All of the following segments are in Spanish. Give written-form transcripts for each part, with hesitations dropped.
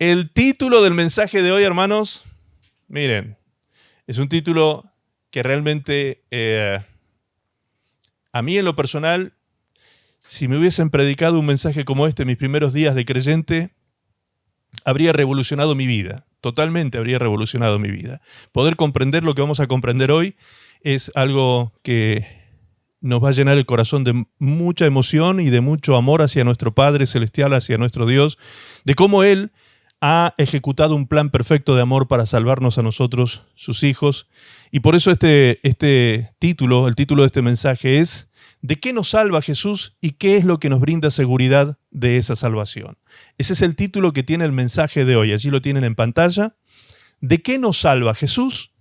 El título del mensaje de hoy, hermanos, miren, es un título que realmente a mí en lo personal, si me hubiesen predicado un mensaje como este en mis primeros días de creyente, habría revolucionado mi vida, totalmente habría revolucionado mi vida. Poder comprender lo que vamos a comprender hoy es algo que nos va a llenar el corazón de mucha emoción y de mucho amor hacia nuestro Padre Celestial, hacia nuestro Dios, de cómo Él ha ejecutado un plan perfecto de amor para salvarnos a nosotros, sus hijos. Y por eso este título, el título de este mensaje es ¿de qué nos salva Jesús y qué es lo que nos brinda seguridad de esa salvación? Ese es el título que tiene el mensaje de hoy. Allí lo tienen en pantalla. ¿De qué nos salva Jesús?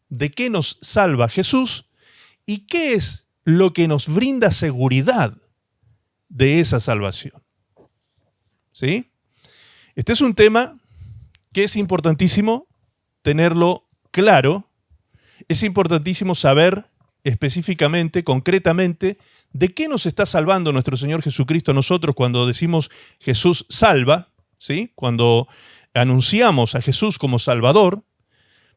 ¿De qué nos salva Jesús? ¿Y qué es lo que nos brinda seguridad de esa salvación? ¿Sí? Este es un tema que es importantísimo tenerlo claro. Es importantísimo saber específicamente, concretamente, de qué nos está salvando nuestro Señor Jesucristo a nosotros cuando decimos Jesús salva, ¿sí? Cuando anunciamos a Jesús como Salvador,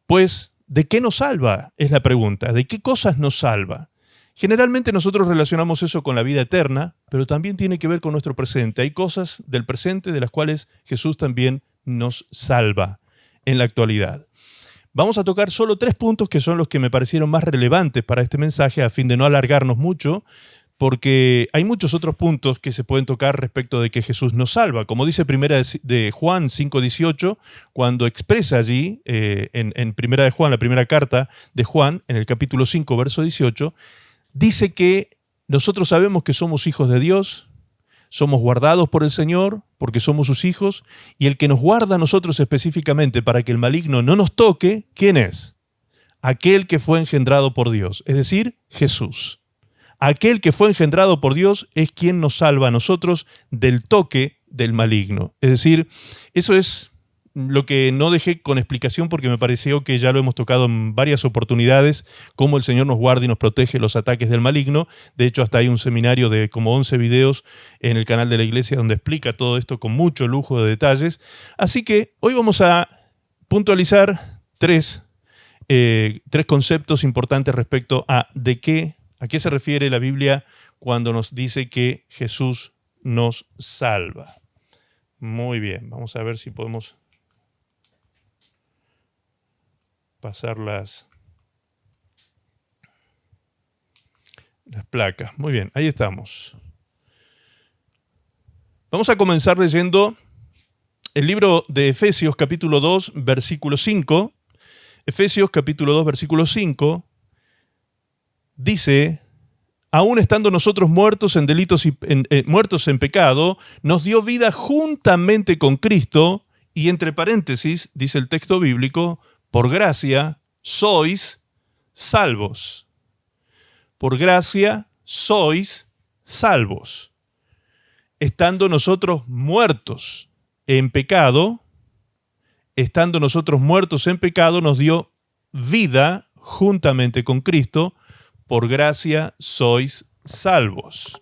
pues, ¿de qué nos salva? Es la pregunta. ¿De qué cosas nos salva? Generalmente nosotros relacionamos eso con la vida eterna, pero también tiene que ver con nuestro presente. Hay cosas del presente de las cuales Jesús también nos salva en la actualidad. Vamos a tocar solo 3 puntos que son los que me parecieron más relevantes para este mensaje a fin de no alargarnos mucho, porque hay muchos otros puntos que se pueden tocar respecto de que Jesús nos salva. Como dice Primera de Juan 5:18, cuando expresa allí, en Primera de Juan, la primera carta de Juan, en el capítulo 5, verso 18, dice que nosotros sabemos que somos hijos de Dios, somos guardados por el Señor, porque somos sus hijos, y el que nos guarda a nosotros específicamente para que el maligno no nos toque, ¿quién es? Aquel que fue engendrado por Dios, es decir, Jesús. Aquel que fue engendrado por Dios es quien nos salva a nosotros del toque del maligno. Es decir, eso es lo que no dejé con explicación porque me pareció que ya lo hemos tocado en varias oportunidades, cómo el Señor nos guarda y nos protege los ataques del maligno. De hecho, hasta hay un seminario de como 11 videos en el canal de la iglesia donde explica todo esto con mucho lujo de detalles. Así que hoy vamos a puntualizar tres conceptos importantes respecto a a qué se refiere la Biblia cuando nos dice que Jesús nos salva. Muy bien, vamos a ver si podemos pasar las placas. Muy bien, ahí estamos. Vamos a comenzar leyendo el libro de Efesios capítulo 2, versículo 5. Efesios capítulo 2, versículo 5 dice: aún estando nosotros muertos en delitos y muertos en pecado, nos dio vida juntamente con Cristo, y entre paréntesis dice el texto bíblico: por gracia sois salvos. Por gracia sois salvos. Estando nosotros muertos en pecado, nos dio vida juntamente con Cristo. Por gracia sois salvos.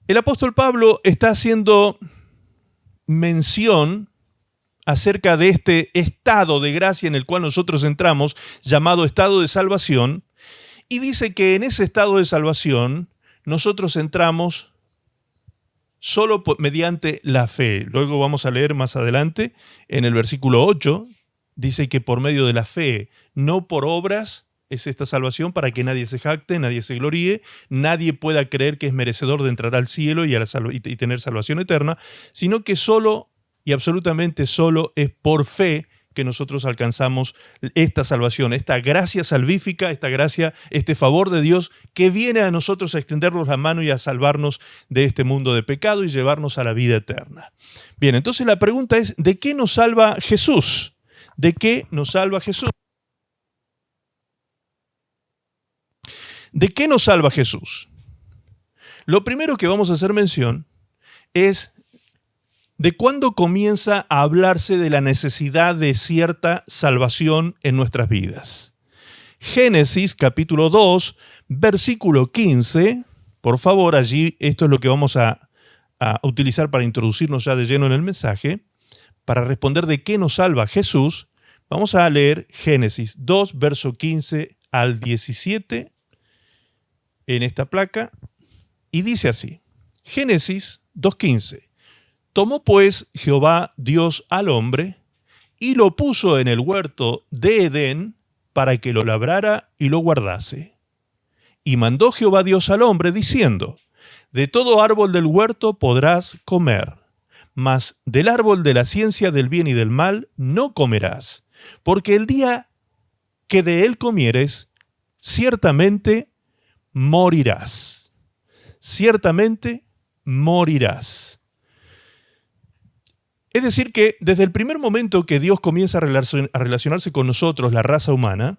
El apóstol Pablo está haciendo mención acerca de este estado de gracia en el cual nosotros entramos, llamado estado de salvación, y dice que en ese estado de salvación nosotros entramos solo mediante la fe. Luego vamos a leer más adelante, en el versículo 8, dice que por medio de la fe, no por obras, es esta salvación para que nadie se jacte, nadie se gloríe, nadie pueda creer que es merecedor de entrar al cielo y tener salvación eterna, sino que solo y absolutamente solo es por fe que nosotros alcanzamos esta salvación, esta gracia salvífica, esta gracia, este favor de Dios que viene a nosotros a extendernos la mano y a salvarnos de este mundo de pecado y llevarnos a la vida eterna. Bien, entonces la pregunta es, ¿de qué nos salva Jesús? ¿De qué nos salva Jesús? ¿De qué nos salva Jesús? Lo primero que vamos a hacer mención es de cuándo comienza a hablarse de la necesidad de cierta salvación en nuestras vidas. Génesis capítulo 2, versículo 15, por favor, allí esto es lo que vamos a utilizar para introducirnos ya de lleno en el mensaje. Para responder de qué nos salva Jesús, vamos a leer Génesis 2, verso 15 al 17 en esta placa. Y dice así, Génesis 2:15. Tomó pues Jehová Dios al hombre y lo puso en el huerto de Edén para que lo labrara y lo guardase. Y mandó Jehová Dios al hombre diciendo, de todo árbol del huerto podrás comer, mas del árbol de la ciencia del bien y del mal no comerás, porque el día que de él comieres, ciertamente morirás. Ciertamente morirás. Es decir que desde el primer momento que Dios comienza a relacionarse con nosotros, la raza humana,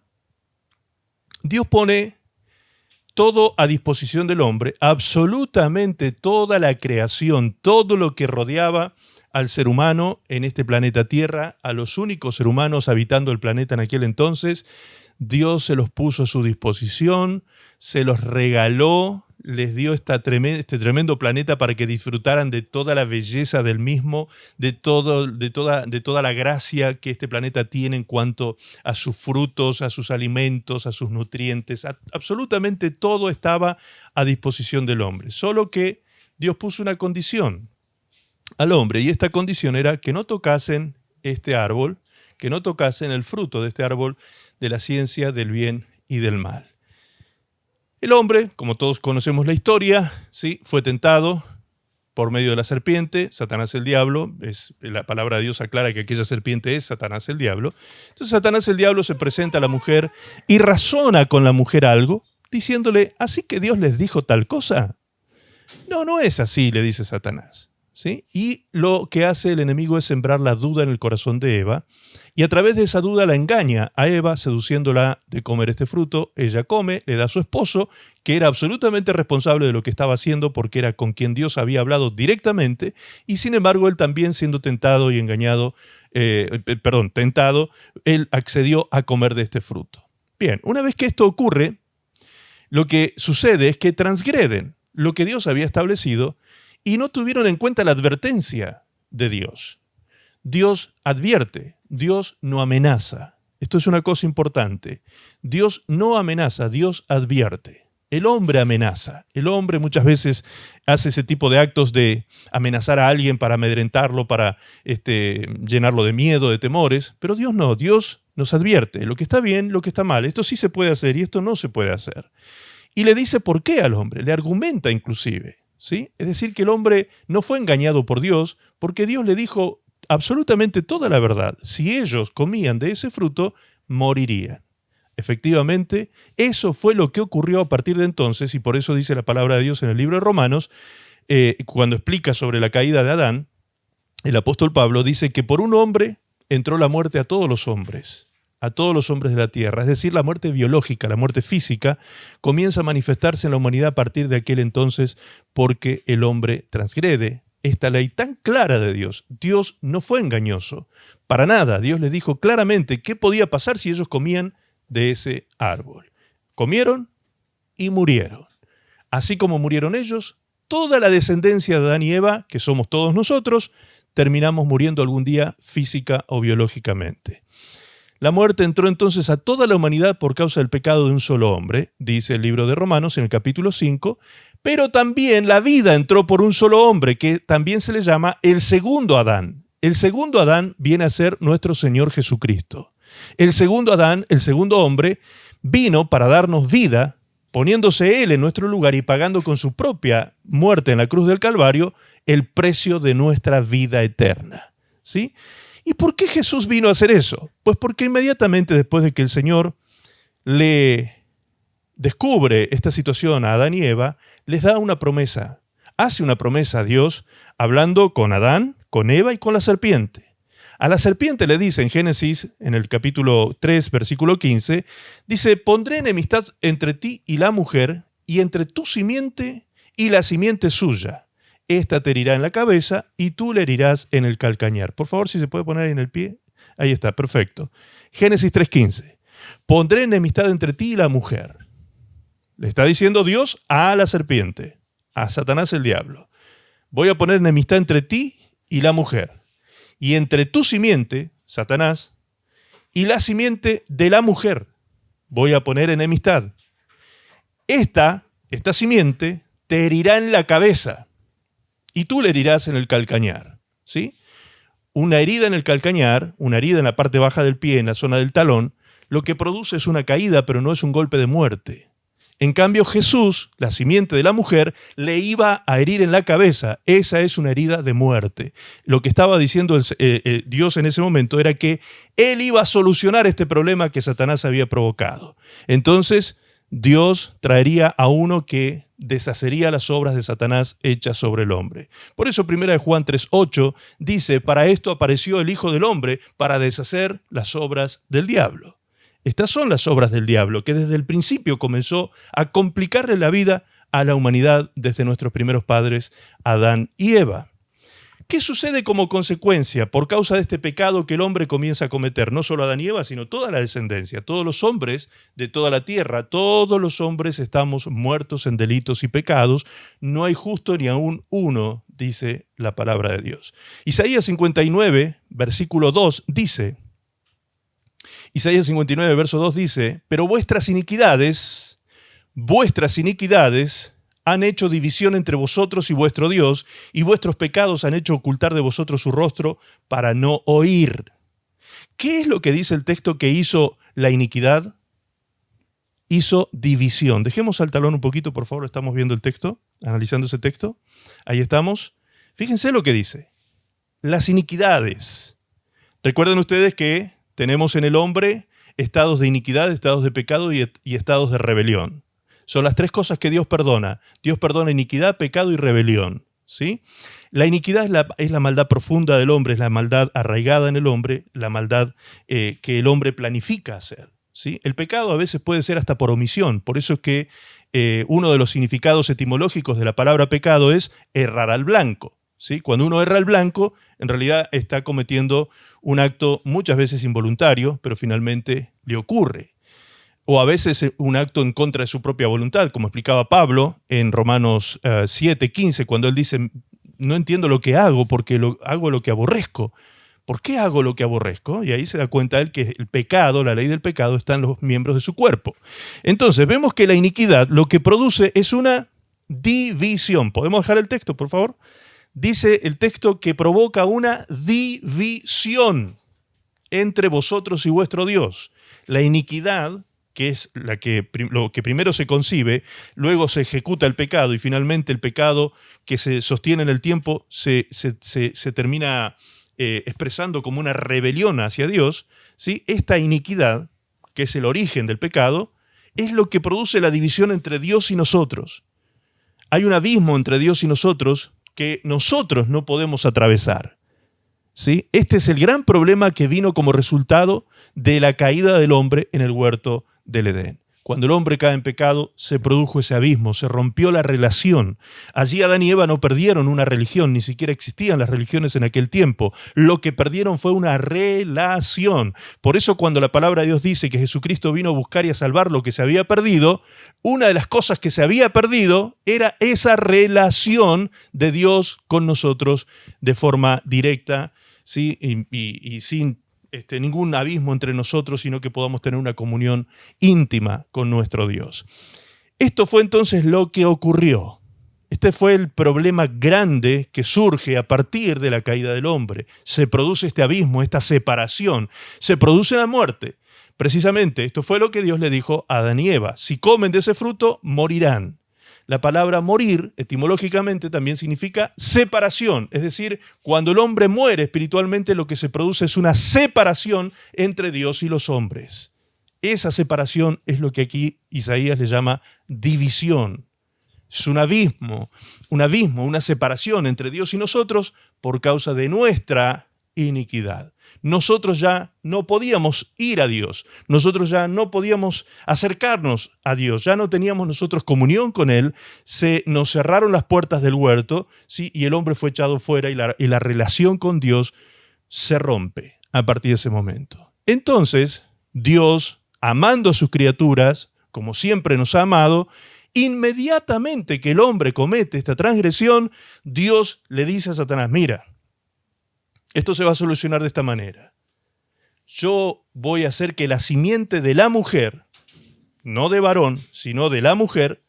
Dios pone todo a disposición del hombre, absolutamente toda la creación, todo lo que rodeaba al ser humano en este planeta Tierra, a los únicos seres humanos habitando el planeta en aquel entonces, Dios se los puso a su disposición, se los regaló, les dio este tremendo planeta para que disfrutaran de toda la belleza del mismo, de toda la gracia que este planeta tiene en cuanto a sus frutos, a sus alimentos, a sus nutrientes. Absolutamente todo estaba a disposición del hombre. Solo que Dios puso una condición al hombre, y esta condición era que no tocasen este árbol, que no tocasen el fruto de este árbol de la ciencia del bien y del mal. El hombre, como todos conocemos la historia, ¿sí?, fue tentado por medio de la serpiente, Satanás el diablo. La palabra de Dios aclara que aquella serpiente es Satanás el diablo. Entonces Satanás el diablo se presenta a la mujer y razona con la mujer algo, diciéndole, ¿así que Dios les dijo tal cosa? No, no es así, le dice Satanás, ¿sí? Y lo que hace el enemigo es sembrar la duda en el corazón de Eva, y a través de esa duda la engaña a Eva, seduciéndola de comer este fruto. Ella come, le da a su esposo, que era absolutamente responsable de lo que estaba haciendo porque era con quien Dios había hablado directamente, y sin embargo él también, siendo tentado y engañado, tentado, él accedió a comer de este fruto. Bien, una vez que esto ocurre, lo que sucede es que transgreden lo que Dios había establecido y no tuvieron en cuenta la advertencia de Dios. Dios advierte, Dios no amenaza. Esto es una cosa importante. Dios no amenaza, Dios advierte. El hombre amenaza. El hombre muchas veces hace ese tipo de actos de amenazar a alguien para amedrentarlo, para llenarlo de miedo, de temores, pero Dios no. Dios nos advierte lo que está bien, lo que está mal. Esto sí se puede hacer y esto no se puede hacer. Y le dice por qué al hombre, le argumenta inclusive, ¿sí? Es decir, que el hombre no fue engañado por Dios porque Dios le dijo absolutamente toda la verdad. Si ellos comían de ese fruto, morirían. Efectivamente, eso fue lo que ocurrió a partir de entonces, y por eso dice la palabra de Dios en el libro de Romanos, cuando explica sobre la caída de Adán, el apóstol Pablo dice que por un hombre entró la muerte a todos los hombres de la tierra. Es decir, la muerte biológica, la muerte física, comienza a manifestarse en la humanidad a partir de aquel entonces porque el hombre transgrede esta ley tan clara de Dios. Dios no fue engañoso, para nada. Dios les dijo claramente qué podía pasar si ellos comían de ese árbol. Comieron y murieron. Así como murieron ellos, toda la descendencia de Adán y Eva, que somos todos nosotros, terminamos muriendo algún día física o biológicamente. La muerte entró entonces a toda la humanidad por causa del pecado de un solo hombre, dice el libro de Romanos en el capítulo 5, pero también la vida entró por un solo hombre, que también se le llama el segundo Adán. El segundo Adán viene a ser nuestro Señor Jesucristo. El segundo Adán, el segundo hombre, vino para darnos vida, poniéndose Él en nuestro lugar y pagando con su propia muerte en la cruz del Calvario el precio de nuestra vida eterna, ¿sí? ¿Y por qué Jesús vino a hacer eso? Pues porque inmediatamente después de que el Señor le descubre esta situación a Adán y Eva, les da una promesa. Hace una promesa a Dios hablando con Adán, con Eva y con la serpiente. A la serpiente le dice en Génesis, en el capítulo 3, versículo 15, dice, pondré enemistad entre ti y la mujer, y entre tu simiente y la simiente suya. Esta te herirá en la cabeza y tú le herirás en el calcañar. Por favor, si se puede poner ahí en el pie. Ahí está, perfecto. Génesis 3:15. Pondré enemistad entre ti y la mujer. Le está diciendo Dios a la serpiente. a Satanás el diablo, voy a poner enemistad entre ti y la mujer, y entre tu simiente, Satanás, y la simiente de la mujer, voy a poner enemistad. Esta simiente te herirá en la cabeza y tú le herirás en el calcañar, ¿sí? Una herida en el calcañar, una herida en la parte baja del pie, en la zona del talón, lo que produce es una caída, pero no es un golpe de muerte. En cambio, Jesús, la simiente de la mujer, le iba a herir en la cabeza. Esa es una herida de muerte. Lo que estaba diciendo Dios en ese momento era que Él iba a solucionar este problema que Satanás había provocado. Entonces, Dios traería a uno que deshacería las obras de Satanás hechas sobre el hombre. Por eso 1 Juan 3:8 dice, para esto apareció el Hijo del Hombre, para deshacer las obras del diablo. Estas son las obras del diablo, que desde el principio comenzó a complicarle la vida a la humanidad desde nuestros primeros padres, Adán y Eva. ¿Qué sucede como consecuencia por causa de este pecado que el hombre comienza a cometer? No solo Adán y Eva, sino toda la descendencia, todos los hombres de toda la tierra, todos los hombres estamos muertos en delitos y pecados, no hay justo ni aún uno, dice la palabra de Dios. Isaías 59, versículo 2 dice, Isaías 59, verso 2 dice, pero vuestras iniquidades han hecho división entre vosotros y vuestro Dios, y vuestros pecados han hecho ocultar de vosotros su rostro para no oír. ¿Qué es lo que dice el texto que hizo la iniquidad? Hizo división. Dejemos al talón un poquito, por favor, estamos viendo el texto, analizando ese texto. Ahí estamos. Fíjense lo que dice. Las iniquidades. Recuerden ustedes que tenemos en el hombre estados de iniquidad, estados de pecado y estados de rebelión. Son las tres cosas que Dios perdona. Dios perdona iniquidad, pecado y rebelión, ¿sí? La iniquidad es la maldad profunda del hombre, es la maldad arraigada en el hombre, la maldad que el hombre planifica hacer, ¿sí? El pecado a veces puede ser hasta por omisión. Por eso es que uno de los significados etimológicos de la palabra pecado es errar al blanco, ¿sí? Cuando uno erra al blanco, en realidad está cometiendo un acto muchas veces involuntario, pero finalmente le ocurre. O a veces un acto en contra de su propia voluntad, como explicaba Pablo en Romanos 7:15, cuando él dice, no entiendo lo que hago porque hago lo que aborrezco. ¿Por qué hago lo que aborrezco? Y ahí se da cuenta él que el pecado, la ley del pecado, está en los miembros de su cuerpo. Entonces vemos que la iniquidad lo que produce es una división. ¿Podemos dejar el texto, por favor? Dice el texto que provoca una división entre vosotros y vuestro Dios. La iniquidad, que es lo que primero se concibe, luego se ejecuta el pecado y finalmente el pecado que se sostiene en el tiempo se termina expresando como una rebelión hacia Dios, ¿sí? Esta iniquidad, que es el origen del pecado, es lo que produce la división entre Dios y nosotros. Hay un abismo entre Dios y nosotros que nosotros no podemos atravesar, ¿sí? Este es el gran problema que vino como resultado de la caída del hombre en el huerto del Edén. Cuando el hombre cae en pecado, se produjo ese abismo, se rompió la relación. Allí Adán y Eva no perdieron una religión, ni siquiera existían las religiones en aquel tiempo. Lo que perdieron fue una relación. Por eso cuando la palabra de Dios dice que Jesucristo vino a buscar y a salvar lo que se había perdido, una de las cosas que se había perdido era esa relación de Dios con nosotros de forma directa, ¿sí? y sin ningún abismo entre nosotros, sino que podamos tener una comunión íntima con nuestro Dios. Esto fue entonces lo que ocurrió. Este fue el problema grande que surge a partir de la caída del hombre. Se produce este abismo, esta separación, se produce la muerte. Precisamente esto fue lo que Dios le dijo a Adán y Eva. Si comen de ese fruto, morirán. La palabra morir, etimológicamente, también significa separación. Es decir, cuando el hombre muere espiritualmente, lo que se produce es una separación entre Dios y los hombres. Esa separación es lo que aquí Isaías le llama división. Es un abismo, una separación entre Dios y nosotros por causa de nuestra iniquidad. Nosotros ya no podíamos ir a Dios, nosotros ya no podíamos acercarnos a Dios, ya no teníamos nosotros comunión con Él, nos cerraron las puertas del huerto, ¿sí? Y el hombre fue echado fuera y la relación con Dios se rompe a partir de ese momento. Entonces, Dios, amando a sus criaturas, como siempre nos ha amado, Inmediatamente que el hombre comete esta transgresión, Dios le dice a Satanás, mira, esto se va a solucionar de esta manera. Yo voy a hacer que la simiente de la mujer, no de varón, sino de la mujer,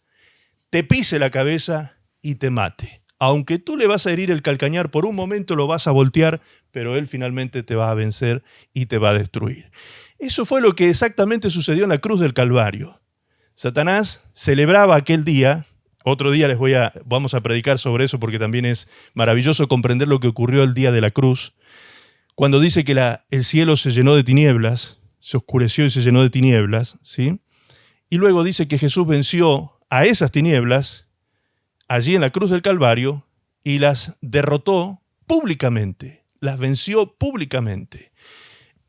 te pise la cabeza y te mate. Aunque tú le vas a herir el calcañar, por un momento lo vas a voltear, pero él finalmente te va a vencer y te va a destruir. Eso fue lo que exactamente sucedió en la cruz del Calvario. Satanás celebraba aquel día, otro día vamos a predicar sobre eso porque también es maravilloso comprender lo que ocurrió el día de la cruz, cuando dice que el cielo se llenó de tinieblas, se oscureció y se llenó de tinieblas, ¿sí? Y luego dice que Jesús venció a esas tinieblas allí en la cruz del Calvario y las derrotó públicamente, las venció públicamente.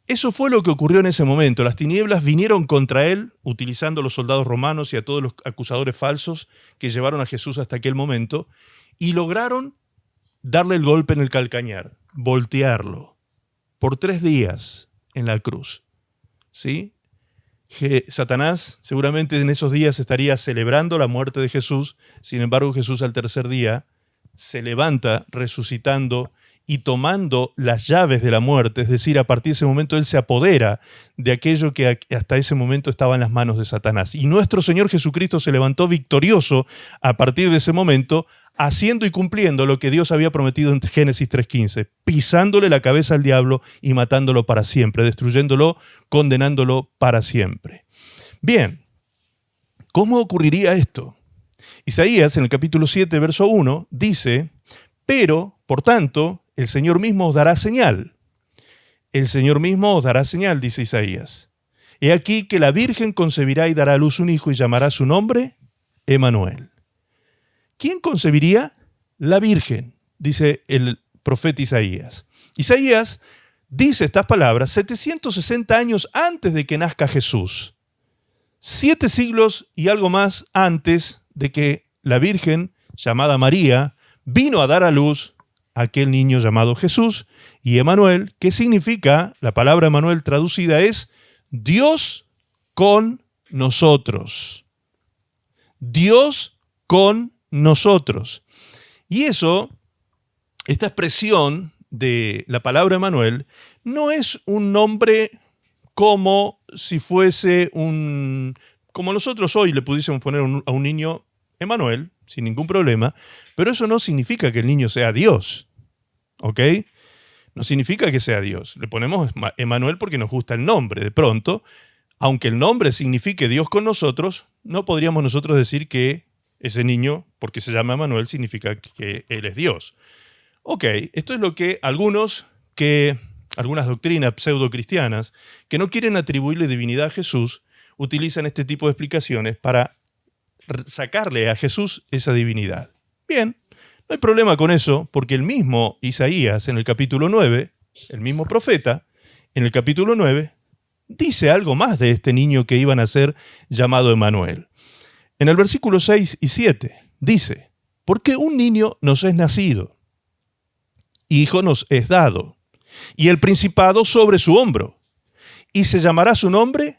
Eso fue lo que ocurrió en ese momento. Las tinieblas vinieron contra él, utilizando a los soldados romanos y a todos los acusadores falsos que llevaron a Jesús hasta aquel momento, y lograron darle el golpe en el calcañar, voltearlo, por 3 días en la cruz. ¿Sí? Satanás seguramente en esos días estaría celebrando la muerte de Jesús, sin embargo Jesús al tercer día se levanta resucitando y tomando las llaves de la muerte, es decir, a partir de ese momento él se apodera de aquello que hasta ese momento estaba en las manos de Satanás. Y nuestro Señor Jesucristo se levantó victorioso a partir de ese momento, haciendo y cumpliendo lo que Dios había prometido en Génesis 3:15, pisándole la cabeza al diablo y matándolo para siempre, destruyéndolo, condenándolo para siempre. Bien, ¿cómo ocurriría esto? Isaías, en el capítulo 7, verso 1, dice, pero, por tanto, el Señor mismo os dará señal. El Señor mismo os dará señal, dice Isaías. He aquí que la Virgen concebirá y dará a luz un hijo y llamará su nombre Emmanuel. ¿Quién concebiría? La Virgen, dice el profeta Isaías. Isaías dice estas palabras 760 años antes de que nazca Jesús. 7 siglos y algo más antes de que la Virgen, llamada María, vino a dar a luz a aquel niño llamado Jesús, y Emmanuel, que significa, la palabra Emmanuel traducida es Dios con nosotros. Dios con nosotros. Y eso, esta expresión de la palabra Emmanuel, no es un nombre como si fuese como nosotros hoy le pudiésemos poner a un niño Emmanuel, sin ningún problema, pero eso no significa que el niño sea Dios, ¿ok? No significa que sea Dios. Le ponemos Emmanuel porque nos gusta el nombre. De pronto, aunque el nombre signifique Dios con nosotros, no podríamos nosotros decir que ese niño, porque se llama Emmanuel, significa que Él es Dios. Ok, esto es lo que algunas doctrinas pseudo-cristianas que no quieren atribuirle divinidad a Jesús, utilizan este tipo de explicaciones para sacarle a Jesús esa divinidad. Bien, no hay problema con eso, porque el mismo Isaías en el capítulo 9, el mismo profeta, en el capítulo 9, dice algo más de este niño que iba a ser llamado Emmanuel. En el versículo 6 y 7 dice, porque un niño nos es nacido, hijo nos es dado, y el principado sobre su hombro, y se llamará su nombre,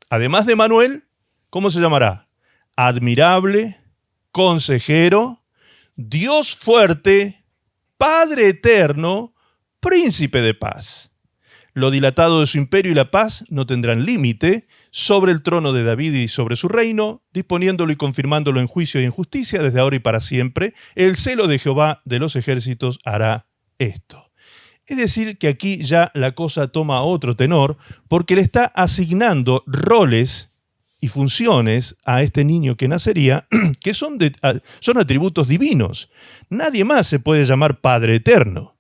además de Emmanuel, ¿cómo se llamará? Admirable, consejero, Dios fuerte, Padre eterno, príncipe de paz. Lo dilatado de su imperio y la paz no tendrán límite sobre el trono de David y sobre su reino, disponiéndolo y confirmándolo en juicio y en justicia desde ahora y para siempre. El celo de Jehová de los ejércitos hará esto. Es decir, que aquí ya la cosa toma otro tenor porque le está asignando roles y funciones a este niño que nacería que son atributos divinos. Nadie más se puede llamar Padre Eterno.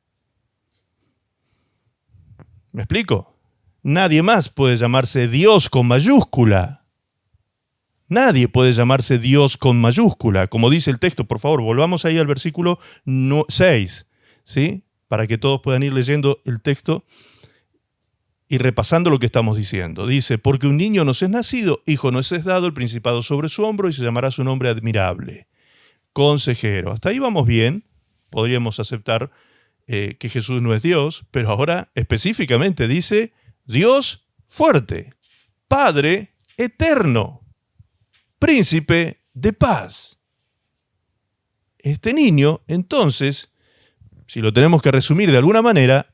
¿Me explico? Nadie más puede llamarse Dios con mayúscula. Nadie puede llamarse Dios con mayúscula. Como dice el texto, por favor, volvamos ahí al versículo 6, ¿sí? Para que todos puedan ir leyendo el texto y repasando lo que estamos diciendo. Dice, porque un niño nos es nacido, hijo nos es dado, el principado sobre su hombro, y se llamará su nombre admirable, consejero. Hasta ahí vamos bien, podríamos aceptar que Jesús no es Dios, pero ahora específicamente dice, Dios fuerte, Padre eterno, príncipe de paz. Este niño, entonces, si lo tenemos que resumir de alguna manera,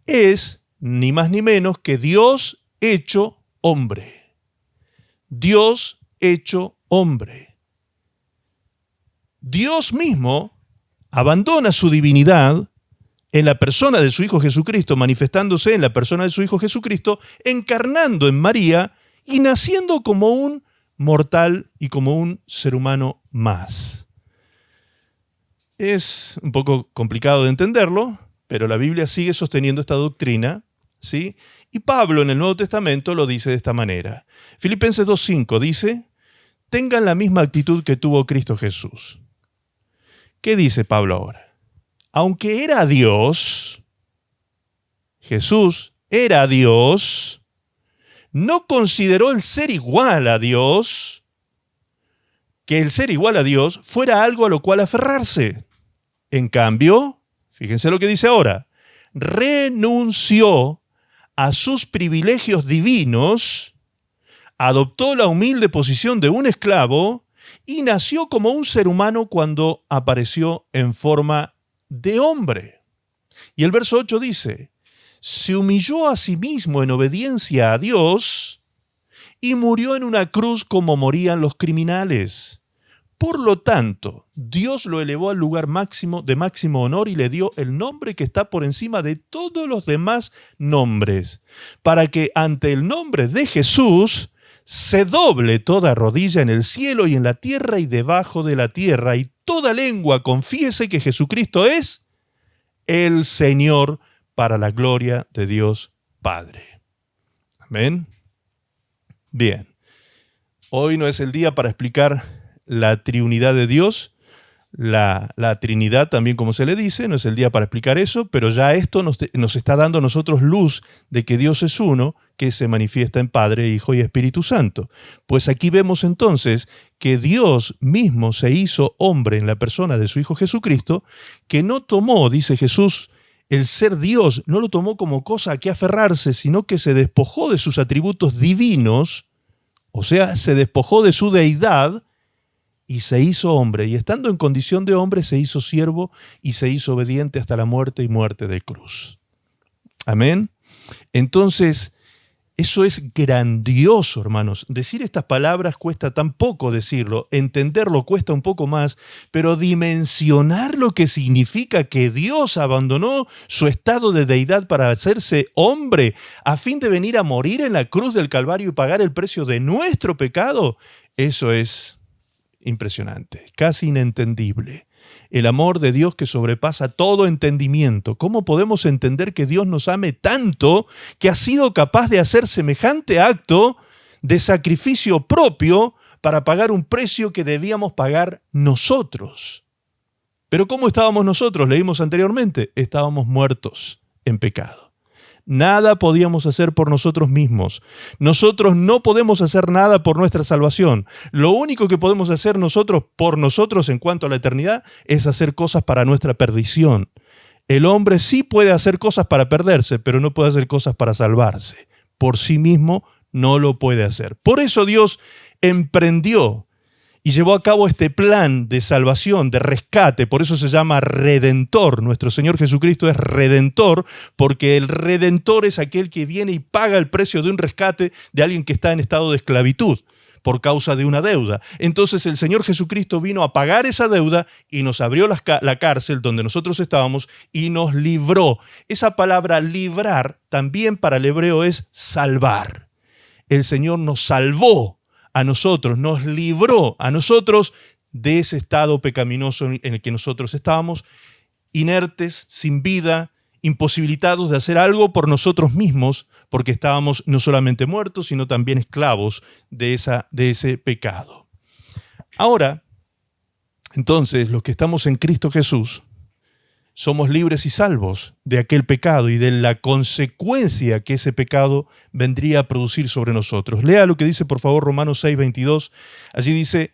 es ni más ni menos que Dios hecho hombre. Dios hecho hombre. Dios mismo abandona su divinidad en la persona de su Hijo Jesucristo, manifestándose en la persona de su Hijo Jesucristo, encarnando en María y naciendo como un mortal y como un ser humano más. Es un poco complicado de entenderlo, pero la Biblia sigue sosteniendo esta doctrina, ¿sí? Y Pablo en el Nuevo Testamento lo dice de esta manera. Filipenses 2:5 dice, tengan la misma actitud que tuvo Cristo Jesús. ¿Qué dice Pablo ahora? Aunque era Dios, Jesús era Dios, no consideró el ser igual a Dios, que el ser igual a Dios fuera algo a lo cual aferrarse. En cambio, fíjense lo que dice ahora, renunció a sus privilegios divinos, adoptó la humilde posición de un esclavo y nació como un ser humano cuando apareció en forma de hombre. Y el verso 8 dice, se humilló a sí mismo en obediencia a Dios y murió en una cruz como morían los criminales. Por lo tanto, Dios lo elevó al lugar máximo de máximo honor y le dio el nombre que está por encima de todos los demás nombres, para que ante el nombre de Jesús se doble toda rodilla en el cielo y en la tierra y debajo de la tierra, y toda lengua confiese que Jesucristo es el Señor, para la gloria de Dios Padre. Amén. Bien. Hoy no es el día para explicar la triunidad de Dios, la Trinidad también como se le dice, no es el día para explicar eso, pero ya esto nos está dando a nosotros luz de que Dios es uno, que se manifiesta en Padre, Hijo y Espíritu Santo. Pues aquí vemos entonces que Dios mismo se hizo hombre en la persona de su Hijo Jesucristo, que no tomó, dice Jesús, el ser Dios, no lo tomó como cosa a que aferrarse, sino que se despojó de sus atributos divinos, o sea, se despojó de su deidad, y se hizo hombre, y estando en condición de hombre se hizo siervo y se hizo obediente hasta la muerte y muerte de cruz. Amén. Entonces, eso es grandioso, hermanos. Decir estas palabras cuesta tan poco decirlo, entenderlo cuesta un poco más, pero dimensionar lo que significa que Dios abandonó su estado de deidad para hacerse hombre a fin de venir a morir en la cruz del Calvario y pagar el precio de nuestro pecado, eso es impresionante, casi inentendible. El amor de Dios que sobrepasa todo entendimiento. ¿Cómo podemos entender que Dios nos ame tanto que ha sido capaz de hacer semejante acto de sacrificio propio para pagar un precio que debíamos pagar nosotros? Pero ¿cómo estábamos nosotros? Leímos anteriormente, estábamos muertos en pecado. Nada podíamos hacer por nosotros mismos. Nosotros no podemos hacer nada por nuestra salvación. Lo único que podemos hacer nosotros por nosotros en cuanto a la eternidad es hacer cosas para nuestra perdición. El hombre sí puede hacer cosas para perderse, pero no puede hacer cosas para salvarse. Por sí mismo no lo puede hacer. Por eso Dios emprendió y llevó a cabo este plan de salvación, de rescate. Por eso se llama Redentor. Nuestro Señor Jesucristo es Redentor, porque el Redentor es aquel que viene y paga el precio de un rescate de alguien que está en estado de esclavitud por causa de una deuda. Entonces el Señor Jesucristo vino a pagar esa deuda y nos abrió la cárcel donde nosotros estábamos y nos libró. Esa palabra librar también para el hebreo es salvar. El Señor nos salvó a nosotros, nos libró a nosotros de ese estado pecaminoso en el que nosotros estábamos, inertes, sin vida, imposibilitados de hacer algo por nosotros mismos, porque estábamos no solamente muertos, sino también esclavos de ese pecado. Ahora, entonces, los que estamos en Cristo Jesús, somos libres y salvos de aquel pecado y de la consecuencia que ese pecado vendría a producir sobre nosotros. Lea lo que dice, por favor, Romanos 6:22. Allí dice,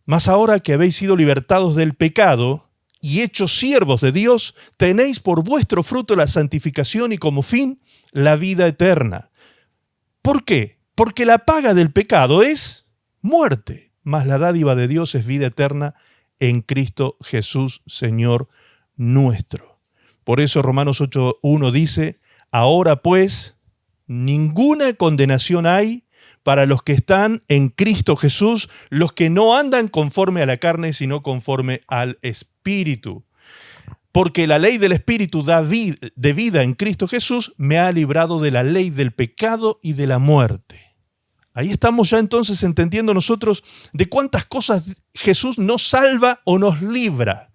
mas ahora que habéis sido libertados del pecado y hechos siervos de Dios, tenéis por vuestro fruto la santificación y como fin la vida eterna. ¿Por qué? Porque la paga del pecado es muerte. mas la dádiva de Dios es vida eterna en Cristo Jesús, Señor nuestro. Por eso Romanos 8:1 dice, ahora pues, ninguna condenación hay para los que están en Cristo Jesús, los que no andan conforme a la carne, sino conforme al Espíritu. Porque la ley del Espíritu de vida en Cristo Jesús me ha librado de la ley del pecado y de la muerte. Ahí estamos ya entonces entendiendo nosotros de cuántas cosas Jesús nos salva o nos libra.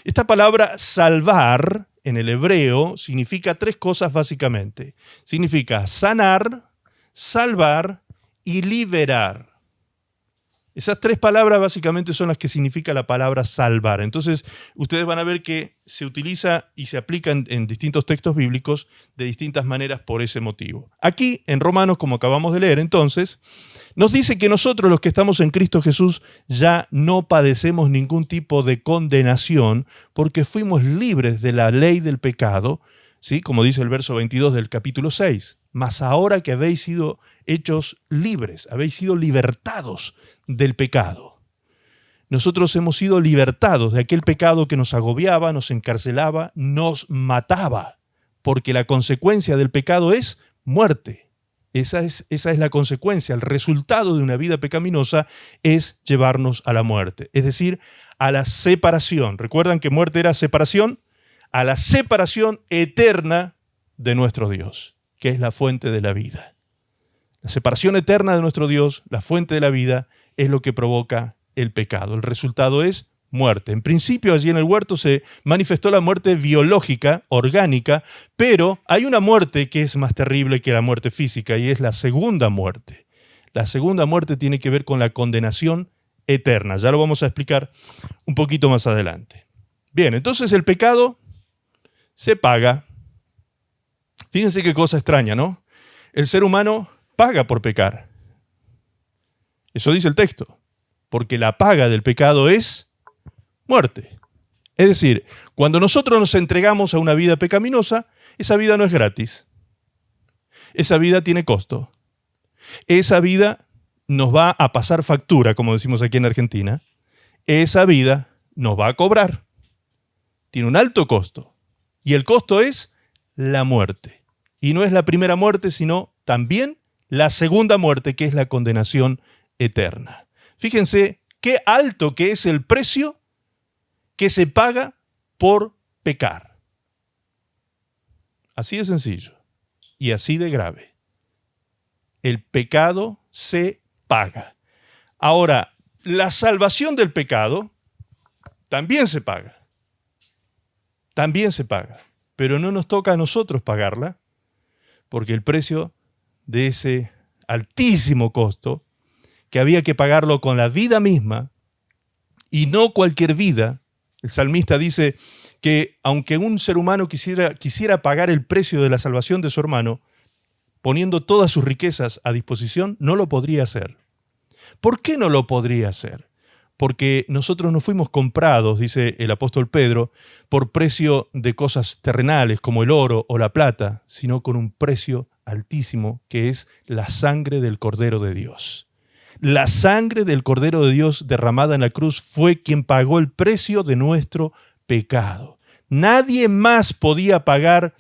Esta palabra salvar en el hebreo significa tres cosas básicamente. Significa sanar, salvar y liberar. Esas tres palabras básicamente son las que significa la palabra salvar. Entonces, ustedes van a ver que se utiliza y se aplica en distintos textos bíblicos de distintas maneras por ese motivo. Aquí, en Romanos, como acabamos de leer, entonces, nos dice que nosotros, los que estamos en Cristo Jesús, ya no padecemos ningún tipo de condenación porque fuimos libres de la ley del pecado, ¿sí? Como dice el verso 22 del capítulo 6. Mas ahora que habéis sido hechos libres, habéis sido libertados del pecado. Nosotros hemos sido libertados de aquel pecado que nos agobiaba, nos encarcelaba, nos mataba, porque la consecuencia del pecado es muerte. Esa es la consecuencia, el resultado de una vida pecaminosa es llevarnos a la muerte, es decir, a la separación. ¿Recuerdan que muerte era separación? A la separación eterna de nuestro Dios, que es la fuente de la vida. La separación eterna de nuestro Dios, la fuente de la vida, es lo que provoca el pecado. El resultado es muerte. En principio, allí en el huerto se manifestó la muerte biológica, orgánica, pero hay una muerte que es más terrible que la muerte física y es la segunda muerte. La segunda muerte tiene que ver con la condenación eterna. Ya lo vamos a explicar un poquito más adelante. Bien, entonces el pecado se paga. Fíjense qué cosa extraña, ¿no? El ser humano paga por pecar. Eso dice el texto. Porque la paga del pecado es muerte. Es decir, cuando nosotros nos entregamos a una vida pecaminosa, esa vida no es gratis. Esa vida tiene costo. Esa vida nos va a pasar factura, como decimos aquí en Argentina. Esa vida nos va a cobrar. Tiene un alto costo. Y el costo es la muerte. Y no es la primera muerte, sino también la segunda muerte, que es la condenación eterna. Fíjense qué alto que es el precio que se paga por pecar. Así de sencillo y así de grave. El pecado se paga. Ahora, la salvación del pecado también se paga. También se paga. Pero no nos toca a nosotros pagarla, porque el precio de ese altísimo costo, que había que pagarlo con la vida misma, y no cualquier vida. El salmista dice que aunque un ser humano quisiera pagar el precio de la salvación de su hermano, poniendo todas sus riquezas a disposición, no lo podría hacer. ¿Por qué no lo podría hacer? Porque nosotros no fuimos comprados, dice el apóstol Pedro, por precio de cosas terrenales como el oro o la plata, sino con un precio altísimo que es la sangre del Cordero de Dios. La sangre del Cordero de Dios derramada en la cruz fue quien pagó el precio de nuestro pecado. Nadie más podía pagar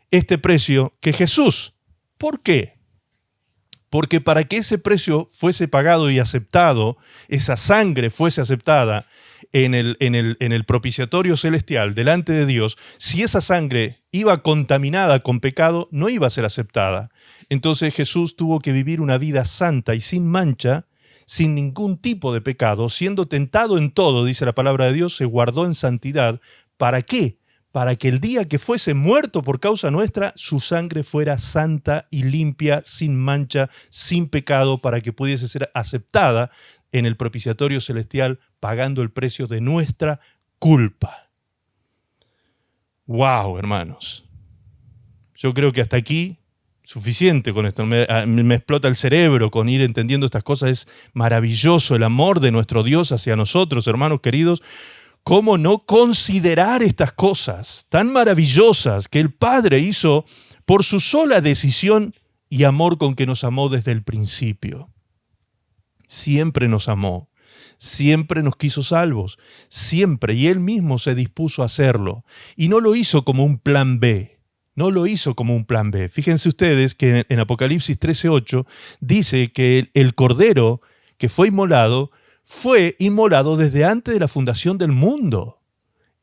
este precio que Jesús. ¿Por qué? Porque para que ese precio fuese pagado y aceptado, esa sangre fuese aceptada en el propiciatorio celestial delante de Dios, si esa sangre iba contaminada con pecado, no iba a ser aceptada. Entonces Jesús tuvo que vivir una vida santa y sin mancha, sin ningún tipo de pecado, siendo tentado en todo, dice la palabra de Dios, se guardó en santidad. ¿Para qué? Para que el día que fuese muerto por causa nuestra, su sangre fuera santa y limpia, sin mancha, sin pecado, para que pudiese ser aceptada en el propiciatorio celestial, pagando el precio de nuestra culpa. ¡Wow, hermanos! Yo creo que hasta aquí, suficiente con esto. Me explota el cerebro con ir entendiendo estas cosas. Es maravilloso el amor de nuestro Dios hacia nosotros, hermanos queridos. ¿Cómo no considerar estas cosas tan maravillosas que el Padre hizo por su sola decisión y amor con que nos amó desde el principio? Siempre nos amó. siempre nos quiso salvos, siempre, y Él mismo se dispuso a hacerlo. Y no lo hizo como un plan B, no lo hizo como un plan B. Fíjense ustedes que en Apocalipsis 13:8 dice que el Cordero que fue inmolado desde antes de la fundación del mundo.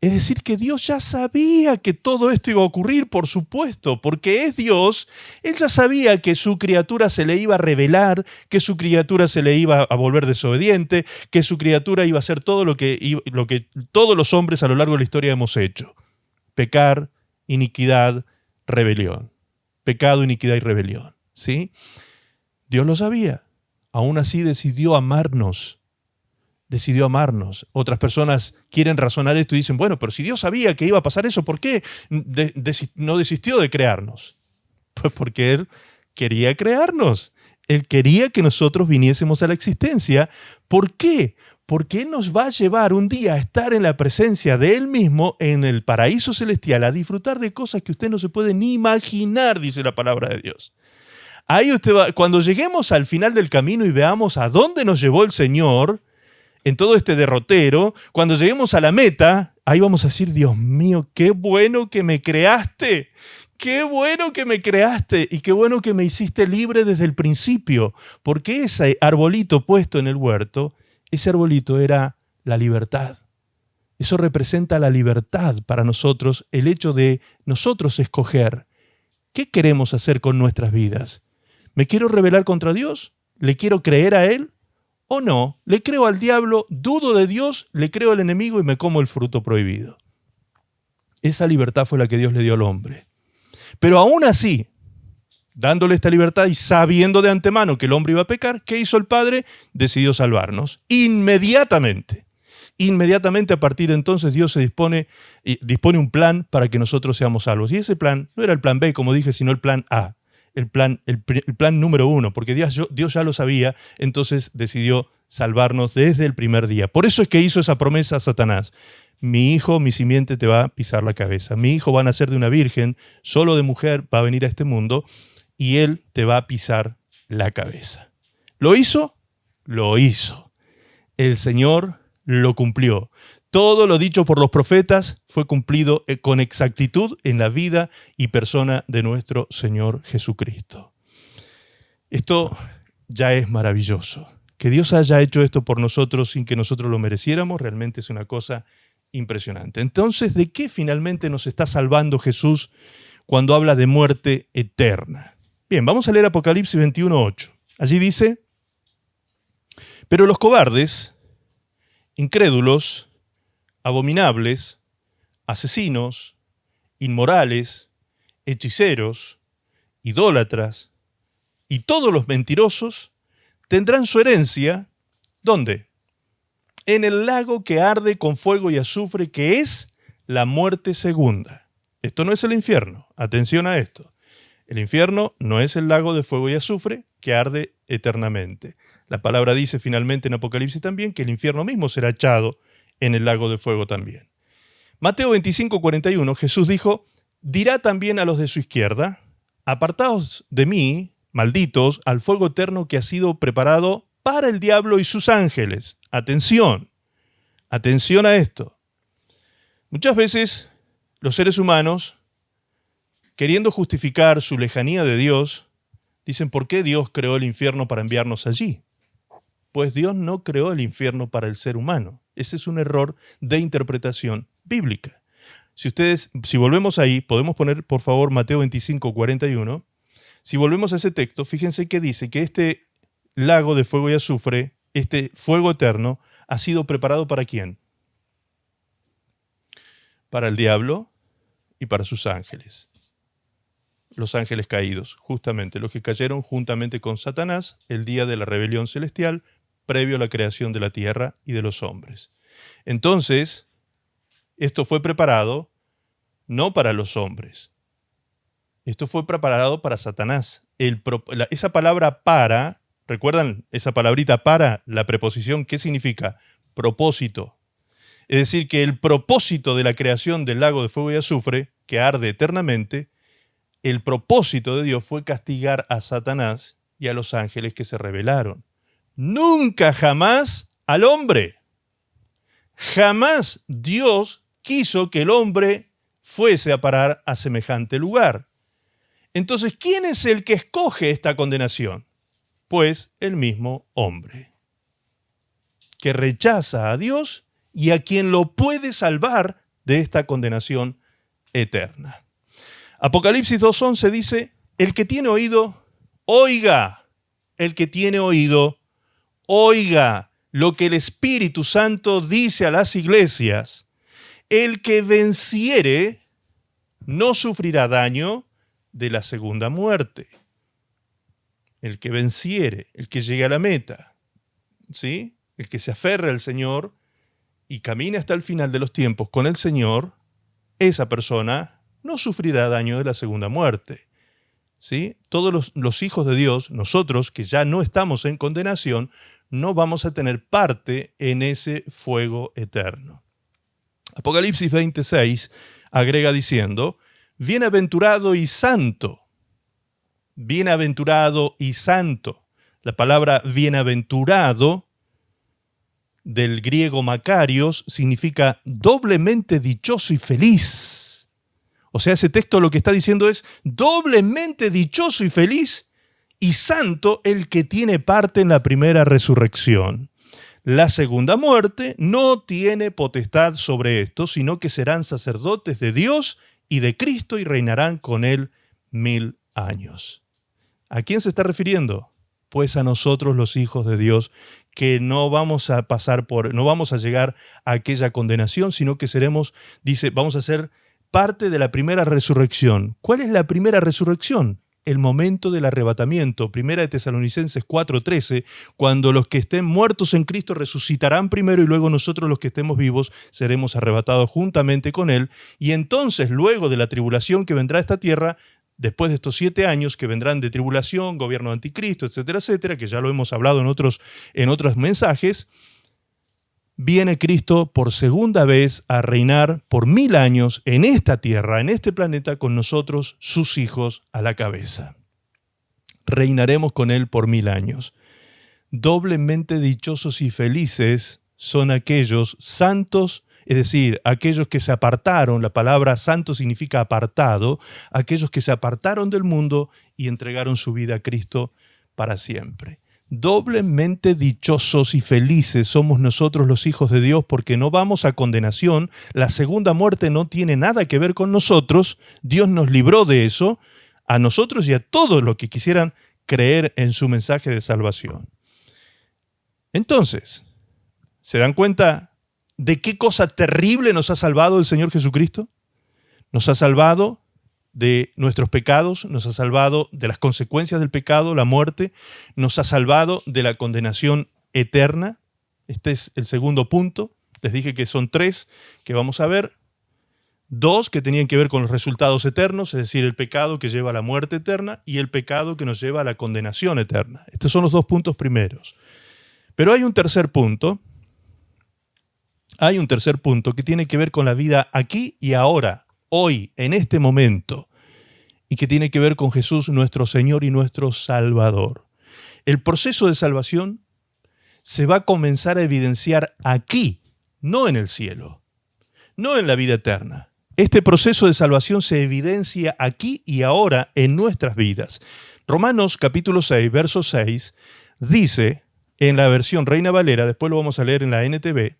Es decir, que Dios ya sabía que todo esto iba a ocurrir, por supuesto, porque es Dios. Él ya sabía que su criatura se le iba a rebelar, que su criatura se le iba a volver desobediente, que su criatura iba a hacer todo lo que todos los hombres a lo largo de la historia hemos hecho. Pecar, iniquidad, rebelión. Pecado, iniquidad y rebelión. ¿Sí? Dios lo sabía. Aún así decidió amarnos. Decidió amarnos. Otras personas quieren razonar esto y dicen, bueno, pero si Dios sabía que iba a pasar eso, ¿por qué no desistió de crearnos? Pues porque Él quería crearnos. Él quería que nosotros viniésemos a la existencia. ¿Por qué? Porque Él nos va a llevar un día a estar en la presencia de Él mismo en el paraíso celestial, a disfrutar de cosas que usted no se puede ni imaginar, dice la palabra de Dios. Ahí cuando lleguemos al final del camino y veamos a dónde nos llevó el Señor, en todo este derrotero, cuando lleguemos a la meta, ahí vamos a decir, Dios mío, qué bueno que me creaste, qué bueno que me creaste y qué bueno que me hiciste libre desde el principio, porque ese arbolito puesto en el huerto, ese arbolito era la libertad. Eso representa la libertad para nosotros, el hecho de nosotros escoger qué queremos hacer con nuestras vidas. ¿Me quiero rebelar contra Dios? ¿Le quiero creer a Él? ¿O no? ¿Le creo al diablo, dudo de Dios, le creo al enemigo y me como el fruto prohibido? Esa libertad fue la que Dios le dio al hombre. Pero aún así, dándole esta libertad y sabiendo de antemano que el hombre iba a pecar, ¿qué hizo el Padre? Decidió salvarnos. Inmediatamente. Inmediatamente a partir de entonces Dios dispone un plan para que nosotros seamos salvos. Y ese plan no era el plan B, como dije, sino el plan A. El plan número 1, porque Dios ya lo sabía, entonces decidió salvarnos desde el primer día. Por eso es que hizo esa promesa a Satanás. Mi hijo, mi simiente te va a pisar la cabeza. Mi hijo va a nacer de una virgen, solo de mujer va a venir a este mundo y él te va a pisar la cabeza. ¿Lo hizo? Lo hizo. El Señor lo cumplió. Todo lo dicho por los profetas fue cumplido con exactitud en la vida y persona de nuestro Señor Jesucristo. Esto ya es maravilloso. Que Dios haya hecho esto por nosotros sin que nosotros lo mereciéramos, realmente es una cosa impresionante. Entonces, ¿de qué finalmente nos está salvando Jesús cuando habla de muerte eterna? Bien, vamos a leer Apocalipsis 21:8. Allí dice, pero los cobardes, incrédulos, abominables, asesinos, inmorales, hechiceros, idólatras y todos los mentirosos tendrán su herencia, ¿dónde? En el lago que arde con fuego y azufre, que es la muerte segunda. Esto no es el infierno, atención a esto. El infierno no es el lago de fuego y azufre que arde eternamente. La palabra dice finalmente en Apocalipsis también que el infierno mismo será echado en el lago de fuego también. Mateo 25:41, Jesús dijo, dirá también a los de su izquierda, apartaos de mí, malditos, al fuego eterno que ha sido preparado para el diablo y sus ángeles. Atención, atención a esto. Muchas veces los seres humanos, queriendo justificar su lejanía de Dios, dicen, ¿por qué Dios creó el infierno para enviarnos allí? Pues Dios no creó el infierno para el ser humano. Ese es un error de interpretación bíblica. Si volvemos ahí, podemos poner, por favor, Mateo 25:41. Si volvemos a ese texto, fíjense que dice que este lago de fuego y azufre, este fuego eterno, ha sido preparado ¿para quién? Para el diablo y para sus ángeles. Los ángeles caídos, justamente, los que cayeron juntamente con Satanás el día de la rebelión celestial, previo a la creación de la tierra y de los hombres. Entonces, esto fue preparado no para los hombres. Esto fue preparado para Satanás. Esa palabra para, ¿recuerdan esa palabrita para? La preposición, ¿qué significa? Propósito. Es decir, que el propósito de la creación del lago de fuego y azufre, que arde eternamente, el propósito de Dios fue castigar a Satanás y a los ángeles que se rebelaron. Nunca jamás al hombre. Jamás Dios quiso que el hombre fuese a parar a semejante lugar. Entonces, ¿quién es el que escoge esta condenación? Pues el mismo hombre, que rechaza a Dios y a quien lo puede salvar de esta condenación eterna. Apocalipsis 2:11 dice, el que tiene oído, oiga. El que tiene oído, oiga lo que el Espíritu Santo dice a las iglesias. El que venciere no sufrirá daño de la segunda muerte. El que venciere, el que llegue a la meta, ¿sí? El que se aferre al Señor y camine hasta el final de los tiempos con el Señor, esa persona no sufrirá daño de la segunda muerte, ¿sí? Todos los hijos de Dios, nosotros que ya no estamos en condenación, no vamos a tener parte en ese fuego eterno. Apocalipsis 26 agrega diciendo, bienaventurado y santo. Bienaventurado y santo. La palabra bienaventurado del griego Macarios significa doblemente dichoso y feliz. O sea, ese texto lo que está diciendo es doblemente dichoso y feliz y santo el que tiene parte en la primera resurrección. La segunda muerte no tiene potestad sobre esto, sino que serán sacerdotes de Dios y de Cristo y reinarán con él 1000 años. ¿A quién se está refiriendo? Pues a nosotros los hijos de Dios, que no vamos a no vamos a llegar a aquella condenación, sino que seremos, dice, vamos a ser parte de la primera resurrección. ¿Cuál es la primera resurrección? El momento del arrebatamiento. Primera de Tesalonicenses 4:13, cuando los que estén muertos en Cristo resucitarán primero y luego nosotros los que estemos vivos seremos arrebatados juntamente con Él. Y entonces, luego de la tribulación que vendrá a esta tierra, después de estos 7 años que vendrán de tribulación, gobierno de anticristo, etcétera, etcétera, que ya lo hemos hablado en otros mensajes, viene Cristo por segunda vez a reinar por 1000 años en esta tierra, en este planeta, con nosotros, sus hijos, a la cabeza. Reinaremos con Él por 1000 años. Doblemente dichosos y felices son aquellos santos, es decir, aquellos que se apartaron, la palabra santo significa apartado, aquellos que se apartaron del mundo y entregaron su vida a Cristo para siempre. Doblemente dichosos y felices somos nosotros los hijos de Dios porque no vamos a condenación, la segunda muerte no tiene nada que ver con nosotros, Dios nos libró de eso, a nosotros y a todos los que quisieran creer en su mensaje de salvación. Entonces, ¿se dan cuenta de qué cosa terrible nos ha salvado el Señor Jesucristo? Nos ha salvado de nuestros pecados, nos ha salvado de las consecuencias del pecado, la muerte, nos ha salvado de la condenación eterna. Este es el segundo punto. Les dije que son 3 que vamos a ver. 2 que tenían que ver con los resultados eternos, es decir, el pecado que lleva a la muerte eterna y el pecado que nos lleva a la condenación eterna. Estos son los 2 puntos primeros. Pero hay un tercer punto. Hay un tercer punto que tiene que ver con la vida aquí y ahora, hoy, en este momento, y que tiene que ver con Jesús, nuestro Señor y nuestro Salvador. El proceso de salvación se va a comenzar a evidenciar aquí, no en el cielo, no en la vida eterna. Este proceso de salvación se evidencia aquí y ahora en nuestras vidas. Romanos capítulo 6, verso 6, dice, en la versión Reina Valera, después lo vamos a leer en la NTV,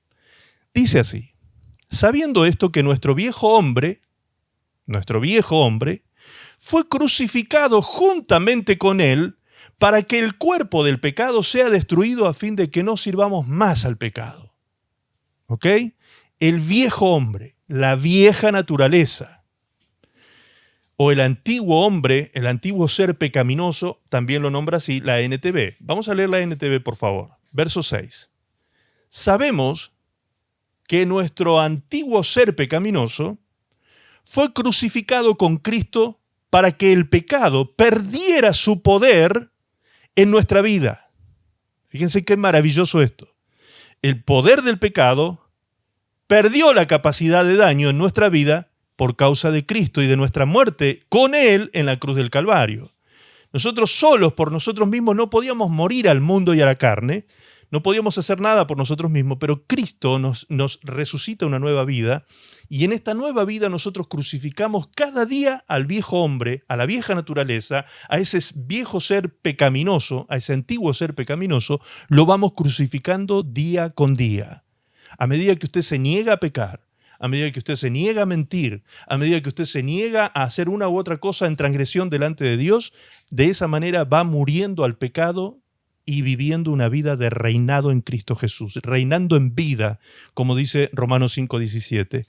dice así, sabiendo esto que nuestro viejo hombre, fue crucificado juntamente con él para que el cuerpo del pecado sea destruido a fin de que no sirvamos más al pecado. ¿Ok? El viejo hombre, la vieja naturaleza, o el antiguo hombre, el antiguo ser pecaminoso, también lo nombra así la NTV. Vamos a leer la NTV, por favor. Verso 6. Sabemos que nuestro antiguo ser pecaminoso fue crucificado con Cristo para que el pecado perdiera su poder en nuestra vida. Fíjense qué maravilloso esto. El poder del pecado perdió la capacidad de daño en nuestra vida por causa de Cristo y de nuestra muerte con Él en la cruz del Calvario. Nosotros solos, por nosotros mismos, no podíamos morir al mundo y a la carne, no podíamos hacer nada por nosotros mismos, pero Cristo nos resucita una nueva vida, y en esta nueva vida nosotros crucificamos cada día al viejo hombre, a la vieja naturaleza, a ese viejo ser pecaminoso, a ese antiguo ser pecaminoso, lo vamos crucificando día con día. A medida que usted se niega a pecar, a medida que usted se niega a mentir, a medida que usted se niega a hacer una u otra cosa en transgresión delante de Dios, de esa manera va muriendo al pecado y viviendo una vida de reinado en Cristo Jesús, reinando en vida, como dice Romanos 5:17.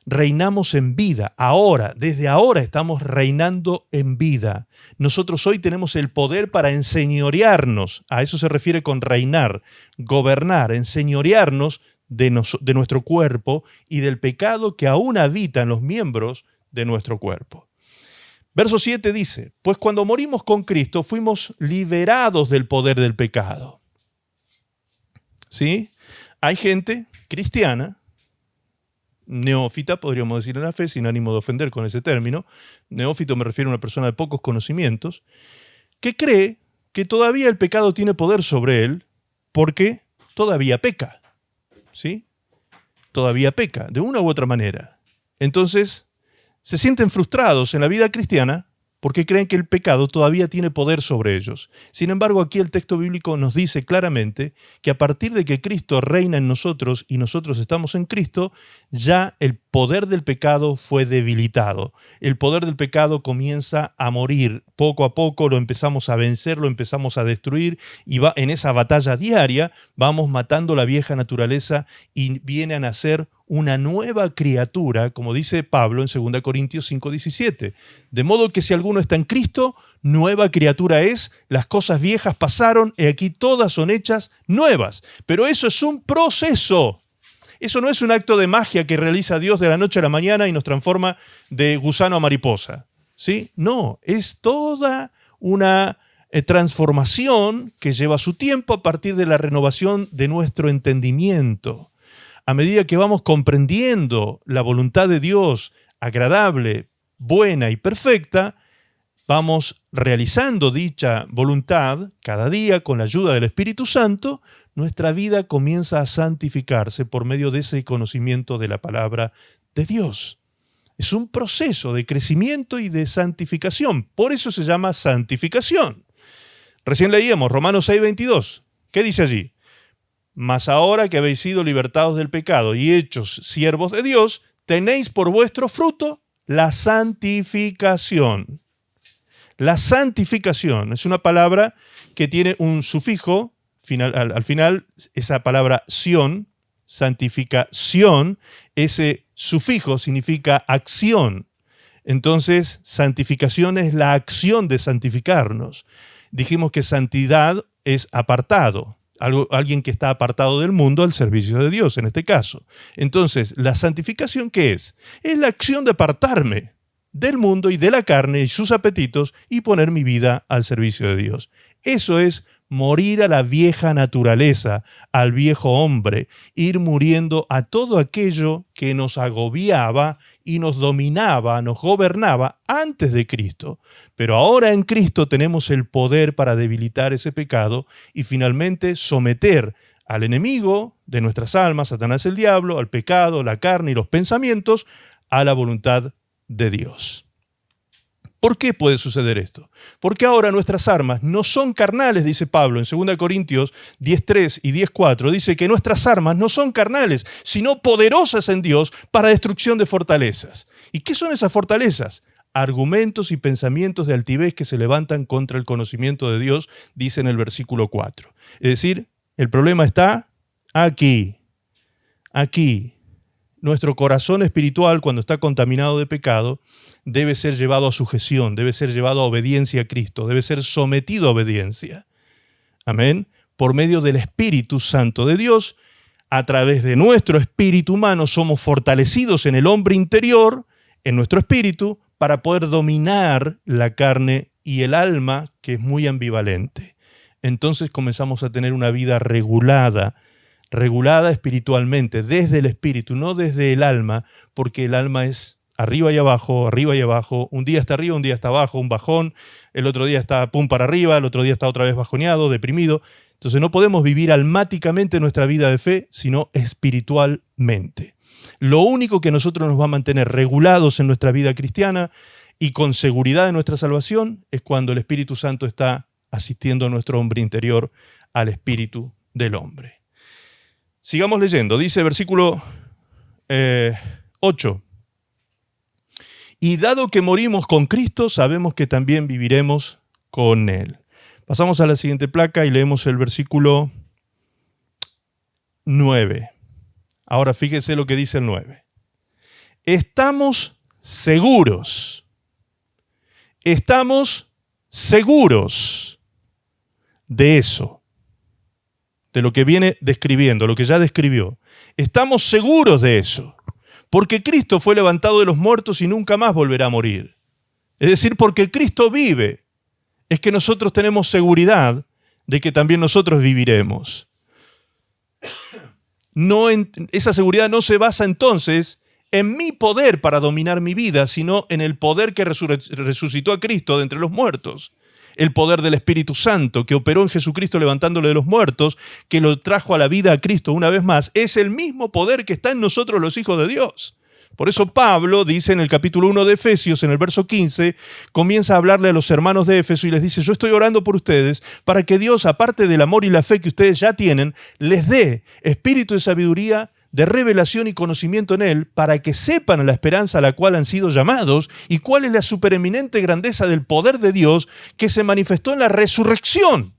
Reinamos en vida, ahora, desde ahora estamos reinando en vida. Nosotros hoy tenemos el poder para enseñorearnos, a eso se refiere con reinar, gobernar, enseñorearnos de nuestro cuerpo y del pecado que aún habita en los miembros de nuestro cuerpo. Verso 7 dice, pues cuando morimos con Cristo fuimos liberados del poder del pecado. ¿Sí? Hay gente cristiana, neófita, podríamos decir en la fe, sin ánimo de ofender con ese término. Neófito me refiero a una persona de pocos conocimientos, que cree que todavía el pecado tiene poder sobre él porque todavía peca. ¿Sí? Todavía peca, de una u otra manera. Entonces, se sienten frustrados en la vida cristiana porque creen que el pecado todavía tiene poder sobre ellos. Sin embargo, aquí el texto bíblico nos dice claramente que a partir de que Cristo reina en nosotros y nosotros estamos en Cristo, ya el poder del pecado fue debilitado. El poder del pecado comienza a morir. Poco a poco lo empezamos a vencer, lo empezamos a destruir y en esa batalla diaria vamos matando la vieja naturaleza y viene a nacer una nueva criatura, como dice Pablo en 2 Corintios 5:17. De modo que si alguno está en Cristo, nueva criatura es, las cosas viejas pasaron y aquí todas son hechas nuevas. Pero eso es un proceso. Eso no es un acto de magia que realiza Dios de la noche a la mañana y nos transforma de gusano a mariposa. ¿Sí? No, es toda una transformación que lleva su tiempo a partir de la renovación de nuestro entendimiento. A medida que vamos comprendiendo la voluntad de Dios agradable, buena y perfecta, vamos realizando dicha voluntad cada día con la ayuda del Espíritu Santo, nuestra vida comienza a santificarse por medio de ese conocimiento de la palabra de Dios. Es un proceso de crecimiento y de santificación. Por eso se llama santificación. Recién leíamos Romanos 6:22. ¿Qué dice allí? Mas ahora que habéis sido libertados del pecado y hechos siervos de Dios, tenéis por vuestro fruto la santificación. La santificación es una palabra que tiene un sufijo, al final esa palabra sion, santificación, ese sufijo significa acción. Entonces, santificación es la acción de santificarnos. Dijimos que santidad es apartado. Alguien que está apartado del mundo al servicio de Dios, en este caso. Entonces, ¿la santificación qué es? Es la acción de apartarme del mundo y de la carne y sus apetitos y poner mi vida al servicio de Dios. Eso es morir a la vieja naturaleza, al viejo hombre, ir muriendo a todo aquello que nos agobiaba y nos dominaba, nos gobernaba antes de Cristo. Pero ahora en Cristo tenemos el poder para debilitar ese pecado y finalmente someter al enemigo de nuestras almas, Satanás el diablo, al pecado, la carne y los pensamientos, a la voluntad de Dios. ¿Por qué puede suceder esto? Porque ahora nuestras armas no son carnales, dice Pablo en 2 Corintios 10:3 y 10:4. Dice que nuestras armas no son carnales, sino poderosas en Dios para destrucción de fortalezas. ¿Y qué son esas fortalezas? Argumentos y pensamientos de altivez que se levantan contra el conocimiento de Dios, dice en el versículo 4. Es decir, el problema está aquí. Nuestro corazón espiritual, cuando está contaminado de pecado, debe ser llevado a sujeción, debe ser llevado a obediencia a Cristo, debe ser sometido a obediencia. Amén. Por medio del Espíritu Santo de Dios, a través de nuestro espíritu humano, somos fortalecidos en el hombre interior, en nuestro espíritu, para poder dominar la carne y el alma, que es muy ambivalente. Entonces comenzamos a tener una vida regulada espiritualmente, desde el espíritu, no desde el alma, porque el alma es arriba y abajo, un día está arriba, un día está abajo, un bajón, el otro día está pum para arriba, el otro día está otra vez bajoneado, deprimido. Entonces no podemos vivir almáticamente nuestra vida de fe, sino espiritualmente. Lo único que a nosotros nos va a mantener regulados en nuestra vida cristiana y con seguridad en nuestra salvación es cuando el Espíritu Santo está asistiendo a nuestro hombre interior, al espíritu del hombre. Sigamos leyendo. Dice versículo 8. Y dado que morimos con Cristo, sabemos que también viviremos con Él. Pasamos a la siguiente placa y leemos el versículo 9. Ahora fíjese lo que dice el 9. Estamos seguros de eso, de lo que viene describiendo, lo que ya describió. Estamos seguros de eso, porque Cristo fue levantado de los muertos y nunca más volverá a morir. Es decir, porque Cristo vive, es que nosotros tenemos seguridad de que también nosotros viviremos. Esa seguridad no se basa entonces en mi poder para dominar mi vida, sino en el poder que resucitó a Cristo de entre los muertos. El poder del Espíritu Santo que operó en Jesucristo levantándole de los muertos, que lo trajo a la vida a Cristo una vez más, es el mismo poder que está en nosotros los hijos de Dios. Por eso Pablo dice en el capítulo 1 de Efesios, en el verso 15, comienza a hablarle a los hermanos de Éfeso y les dice: yo estoy orando por ustedes para que Dios, aparte del amor y la fe que ustedes ya tienen, les dé espíritu de sabiduría, de revelación y conocimiento en Él, para que sepan la esperanza a la cual han sido llamados y cuál es la supereminente grandeza del poder de Dios que se manifestó en la resurrección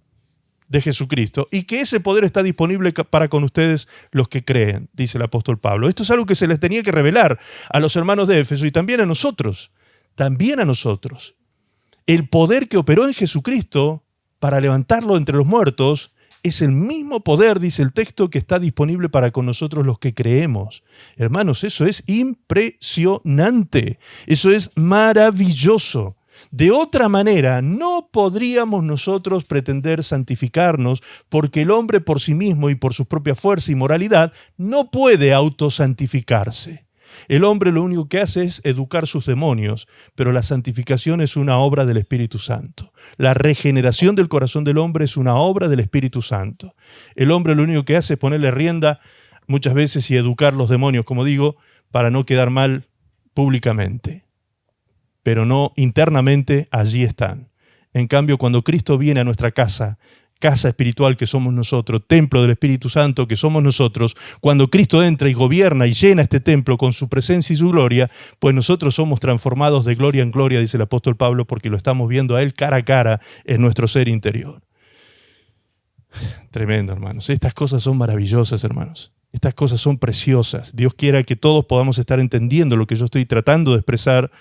de Jesucristo, y que ese poder está disponible para con ustedes los que creen, dice el apóstol Pablo. Esto es algo que se les tenía que revelar a los hermanos de Éfeso y también a nosotros. También a nosotros. El poder que operó en Jesucristo para levantarlo entre los muertos es el mismo poder, dice el texto, que está disponible para con nosotros los que creemos. Hermanos, eso es impresionante. Eso es maravilloso. De otra manera, no podríamos nosotros pretender santificarnos, porque el hombre por sí mismo y por su propia fuerza y moralidad no puede autosantificarse. El hombre lo único que hace es educar sus demonios, pero la santificación es una obra del Espíritu Santo. La regeneración del corazón del hombre es una obra del Espíritu Santo. El hombre lo único que hace es ponerle rienda muchas veces y educar los demonios, como digo, para no quedar mal públicamente. Pero no internamente, allí están. En cambio, cuando Cristo viene a nuestra casa espiritual que somos nosotros, templo del Espíritu Santo que somos nosotros, cuando Cristo entra y gobierna y llena este templo con su presencia y su gloria, pues nosotros somos transformados de gloria en gloria, dice el apóstol Pablo, porque lo estamos viendo a Él cara a cara en nuestro ser interior. Tremendo, hermanos. Estas cosas son maravillosas, hermanos. Estas cosas son preciosas. Dios quiera que todos podamos estar entendiendo lo que yo estoy tratando de expresar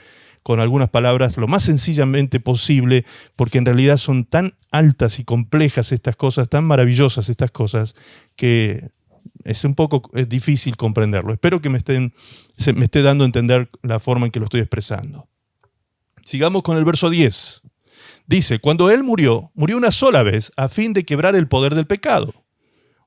con algunas palabras lo más sencillamente posible, porque en realidad son tan altas y complejas estas cosas, tan maravillosas estas cosas, que es un poco difícil comprenderlo. Espero que me esté dando a entender la forma en que lo estoy expresando. Sigamos con el verso 10. Dice: cuando Él murió una sola vez a fin de quebrar el poder del pecado.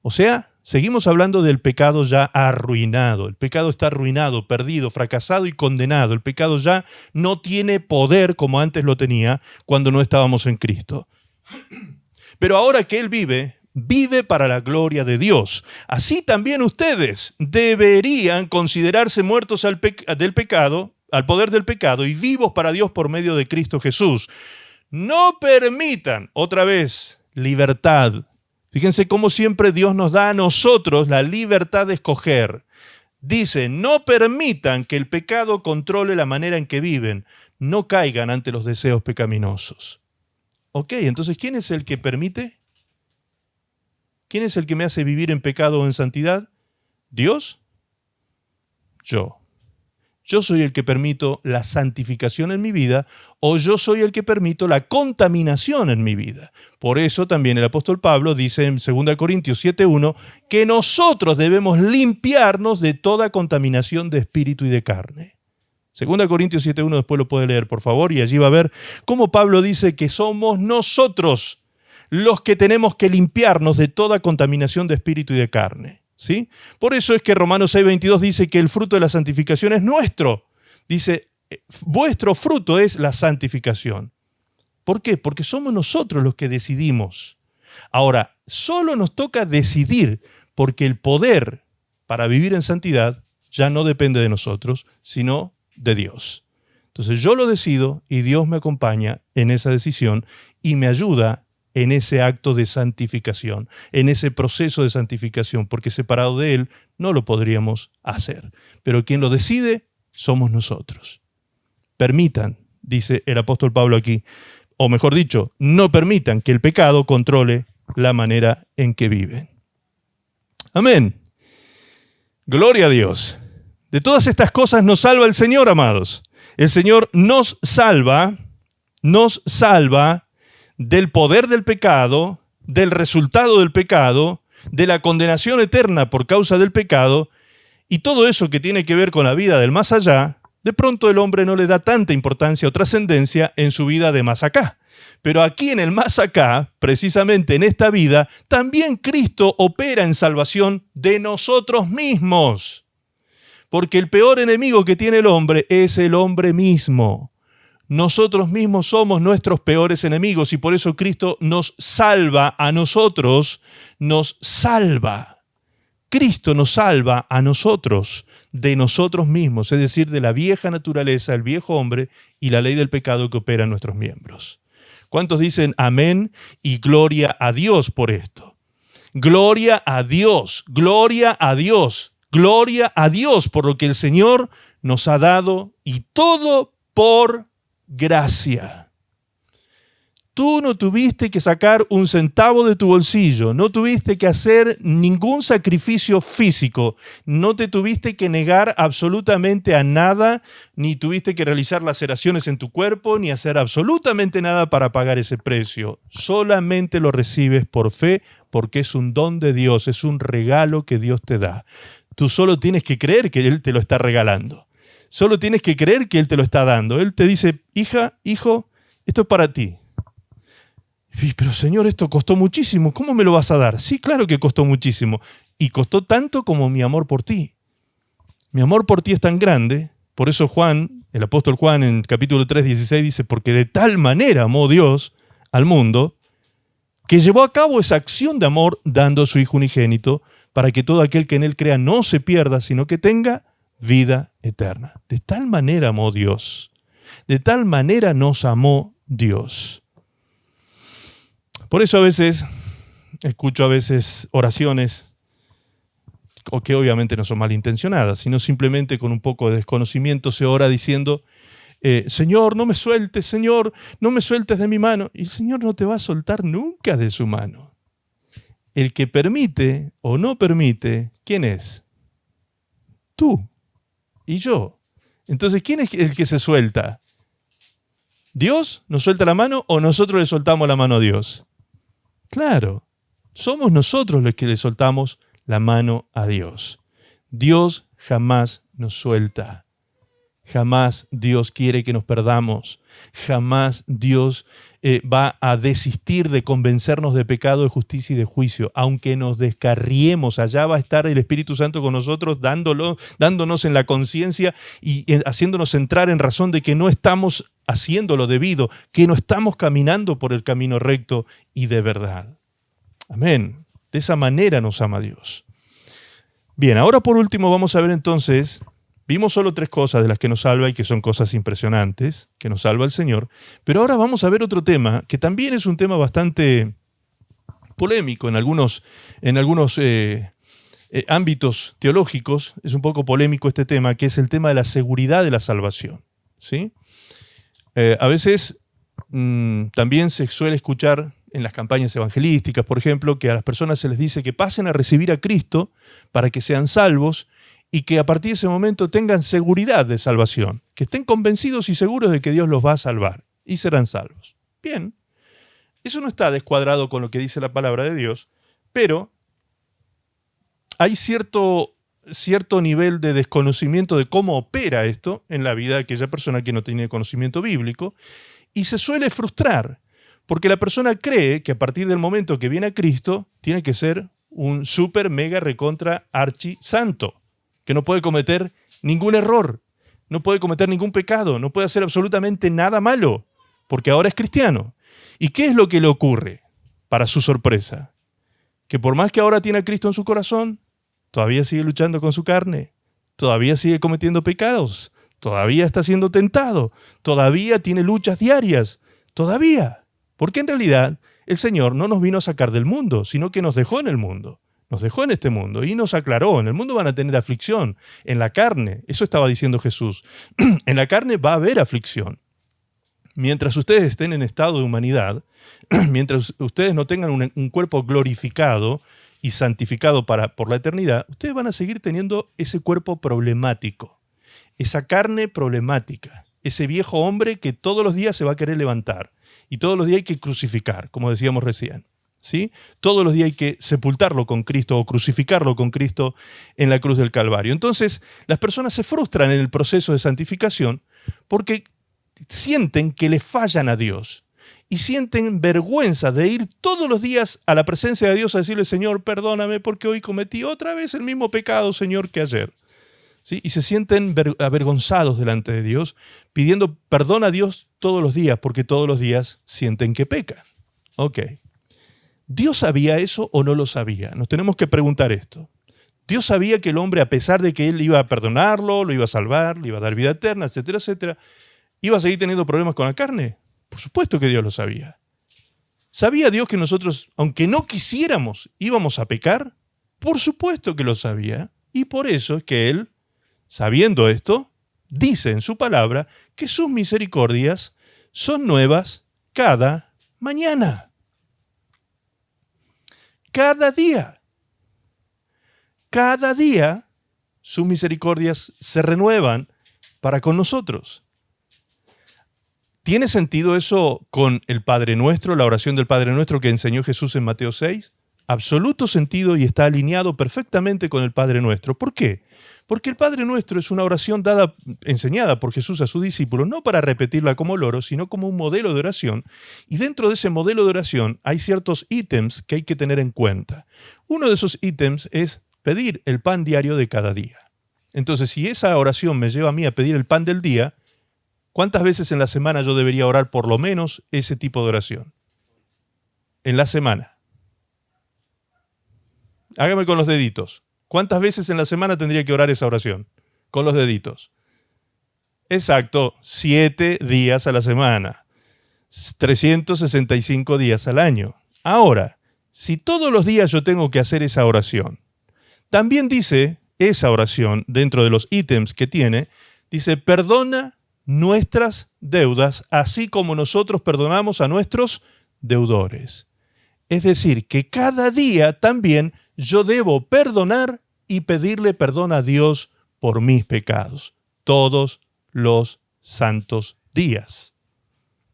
O sea, seguimos hablando del pecado ya arruinado. El pecado está arruinado, perdido, fracasado y condenado. El pecado ya no tiene poder como antes lo tenía cuando no estábamos en Cristo. Pero ahora que Él vive para la gloria de Dios. Así también ustedes deberían considerarse muertos al poder del pecado y vivos para Dios por medio de Cristo Jesús. No permitan, otra vez, libertad. Fíjense cómo siempre Dios nos da a nosotros la libertad de escoger. Dice: no permitan que el pecado controle la manera en que viven. No caigan ante los deseos pecaminosos. Ok, entonces, ¿quién es el que permite? ¿Quién es el que me hace vivir en pecado o en santidad? ¿Dios? Yo. Yo soy el que permito la santificación en mi vida, o yo soy el que permito la contaminación en mi vida. Por eso también el apóstol Pablo dice en 2 Corintios 7:1 que nosotros debemos limpiarnos de toda contaminación de espíritu y de carne. 2 Corintios 7:1, después lo puede leer, por favor, y allí va a ver cómo Pablo dice que somos nosotros los que tenemos que limpiarnos de toda contaminación de espíritu y de carne. ¿Sí? Por eso es que Romanos 6:22 dice que el fruto de la santificación es nuestro. Dice: vuestro fruto es la santificación. ¿Por qué? Porque somos nosotros los que decidimos. Ahora, solo nos toca decidir, porque el poder para vivir en santidad ya no depende de nosotros, sino de Dios. Entonces yo lo decido y Dios me acompaña en esa decisión y me ayuda en ese acto de santificación, en ese proceso de santificación, porque separado de Él no lo podríamos hacer. Pero quien lo decide somos nosotros. Permitan, dice el apóstol Pablo aquí, o mejor dicho, no permitan que el pecado controle la manera en que viven. Amén. Gloria a Dios. De todas estas cosas nos salva el Señor, amados. El Señor nos salva del poder del pecado, del resultado del pecado, de la condenación eterna por causa del pecado, y todo eso que tiene que ver con la vida del más allá, de pronto el hombre no le da tanta importancia o trascendencia en su vida de más acá. Pero aquí en el más acá, precisamente en esta vida, también Cristo opera en salvación de nosotros mismos. Porque el peor enemigo que tiene el hombre es el hombre mismo. Nosotros mismos somos nuestros peores enemigos y por eso Cristo nos salva a nosotros, nos salva. Cristo nos salva a nosotros de nosotros mismos, es decir, de la vieja naturaleza, el viejo hombre y la ley del pecado que opera en nuestros miembros. ¿Cuántos dicen amén y gloria a Dios por esto? Gloria a Dios, gloria a Dios, gloria a Dios por lo que el Señor nos ha dado y todo por gracia. Tú no tuviste que sacar un centavo de tu bolsillo, no tuviste que hacer ningún sacrificio físico, no te tuviste que negar absolutamente a nada, ni tuviste que realizar laceraciones en tu cuerpo, ni hacer absolutamente nada para pagar ese precio. Solamente lo recibes por fe, porque es un don de Dios, es un regalo que Dios te da. Tú solo tienes que creer que Él te lo está regalando. Solo tienes que creer que Él te lo está dando. Él te dice, hija, hijo, esto es para ti. Pero Señor, esto costó muchísimo, ¿cómo me lo vas a dar? Sí, claro que costó muchísimo. Y costó tanto como mi amor por ti. Mi amor por ti es tan grande, por eso Juan, el apóstol Juan en capítulo 3, 16 dice, porque de tal manera amó Dios al mundo, que llevó a cabo esa acción de amor dando a su Hijo unigénito, para que todo aquel que en Él crea no se pierda, sino que tenga vida eterna. De tal manera amó Dios. De tal manera nos amó Dios. Por eso a veces, escucho a veces oraciones, o que obviamente no son malintencionadas, sino simplemente con un poco de desconocimiento se ora diciendo, Señor, no me sueltes, Señor, no me sueltes de mi mano. Y el Señor no te va a soltar nunca de su mano. El que permite o no permite, ¿quién es? Tú y yo. Entonces, ¿quién es el que se suelta? ¿Dios nos suelta la mano o nosotros le soltamos la mano a Dios? Claro, somos nosotros los que le soltamos la mano a Dios. Dios jamás nos suelta. Jamás Dios quiere que nos perdamos. Jamás Dios va a desistir de convencernos de pecado, de justicia y de juicio. Aunque nos descarriemos, allá va a estar el Espíritu Santo con nosotros, dándonos en la conciencia y haciéndonos entrar en razón de que no estamos haciendo lo debido, que no estamos caminando por el camino recto y de verdad. Amén. De esa manera nos ama Dios. Bien, ahora por último vamos a ver entonces, vimos solo 3 cosas de las que nos salva y que son cosas impresionantes, que nos salva el Señor, pero ahora vamos a ver otro tema que también es un tema bastante polémico en algunos ámbitos teológicos, es un poco polémico este tema, que es el tema de la seguridad de la salvación, ¿sí? A veces también se suele escuchar en las campañas evangelísticas, por ejemplo, que a las personas se les dice que pasen a recibir a Cristo para que sean salvos y que a partir de ese momento tengan seguridad de salvación, que estén convencidos y seguros de que Dios los va a salvar y serán salvos. Bien, eso no está descuadrado con lo que dice la palabra de Dios, pero hay cierto nivel de desconocimiento de cómo opera esto en la vida de aquella persona que no tiene conocimiento bíblico y se suele frustrar, porque la persona cree que a partir del momento que viene a Cristo tiene que ser un súper, mega, recontra, archi santo, que no puede cometer ningún error, no puede cometer ningún pecado, no puede hacer absolutamente nada malo, porque ahora es cristiano. ¿Y qué es lo que le ocurre? para su sorpresa, que por más que ahora tiene a Cristo en su corazón, todavía sigue luchando con su carne, todavía sigue cometiendo pecados, todavía está siendo tentado, todavía tiene luchas diarias, todavía. Porque en realidad el Señor no nos vino a sacar del mundo, sino que nos dejó en el mundo. Nos dejó en este mundo y nos aclaró, en el mundo van a tener aflicción, en la carne, eso estaba diciendo Jesús, en la carne va a haber aflicción. Mientras ustedes estén en estado de humanidad, mientras ustedes no tengan un cuerpo glorificado y santificado por la eternidad, ustedes van a seguir teniendo ese cuerpo problemático, esa carne problemática, ese viejo hombre que todos los días se va a querer levantar y todos los días hay que crucificar, como decíamos recién. ¿Sí? Todos los días hay que sepultarlo con Cristo o crucificarlo con Cristo en la cruz del Calvario. Entonces, las personas se frustran en el proceso de santificación porque sienten que le fallan a Dios y sienten vergüenza de ir todos los días a la presencia de Dios a decirle, Señor, perdóname porque hoy cometí otra vez el mismo pecado, Señor, que ayer. ¿Sí? Y se sienten avergonzados delante de Dios, pidiendo perdón a Dios todos los días porque todos los días sienten que pecan. Ok. ¿Dios sabía eso o no lo sabía? Nos tenemos que preguntar esto. Dios sabía que el hombre, a pesar de que él iba a perdonarlo, lo iba a salvar, le iba a dar vida eterna, etcétera, etcétera, ¿iba a seguir teniendo problemas con la carne? Por supuesto que Dios lo sabía. ¿Sabía Dios que nosotros, aunque no quisiéramos, íbamos a pecar? Por supuesto que lo sabía. Y por eso es que Él, sabiendo esto, dice en su palabra que sus misericordias son nuevas cada mañana. Cada día sus misericordias se renuevan para con nosotros. ¿Tiene sentido eso con el Padre Nuestro, la oración del Padre Nuestro que enseñó Jesús en Mateo 6? Absoluto sentido y está alineado perfectamente con el Padre Nuestro. ¿Por qué? Porque el Padre Nuestro es una oración enseñada por Jesús a sus discípulos, no para repetirla como loro, sino como un modelo de oración. Y dentro de ese modelo de oración hay ciertos ítems que hay que tener en cuenta. Uno de esos ítems es pedir el pan diario de cada día. Entonces, si esa oración me lleva a mí a pedir el pan del día, ¿cuántas veces en la semana yo debería orar por lo menos ese tipo de oración? En la semana. Hágame con los deditos. ¿Cuántas veces en la semana tendría que orar esa oración? Con los deditos. Exacto, 7 días a la semana. 365 días al año. Ahora, si todos los días yo tengo que hacer esa oración, también dice esa oración, dentro de los ítems que tiene, dice, perdona nuestras deudas, así como nosotros perdonamos a nuestros deudores. Es decir, que cada día también yo debo perdonar y pedirle perdón a Dios por mis pecados. Todos los santos días.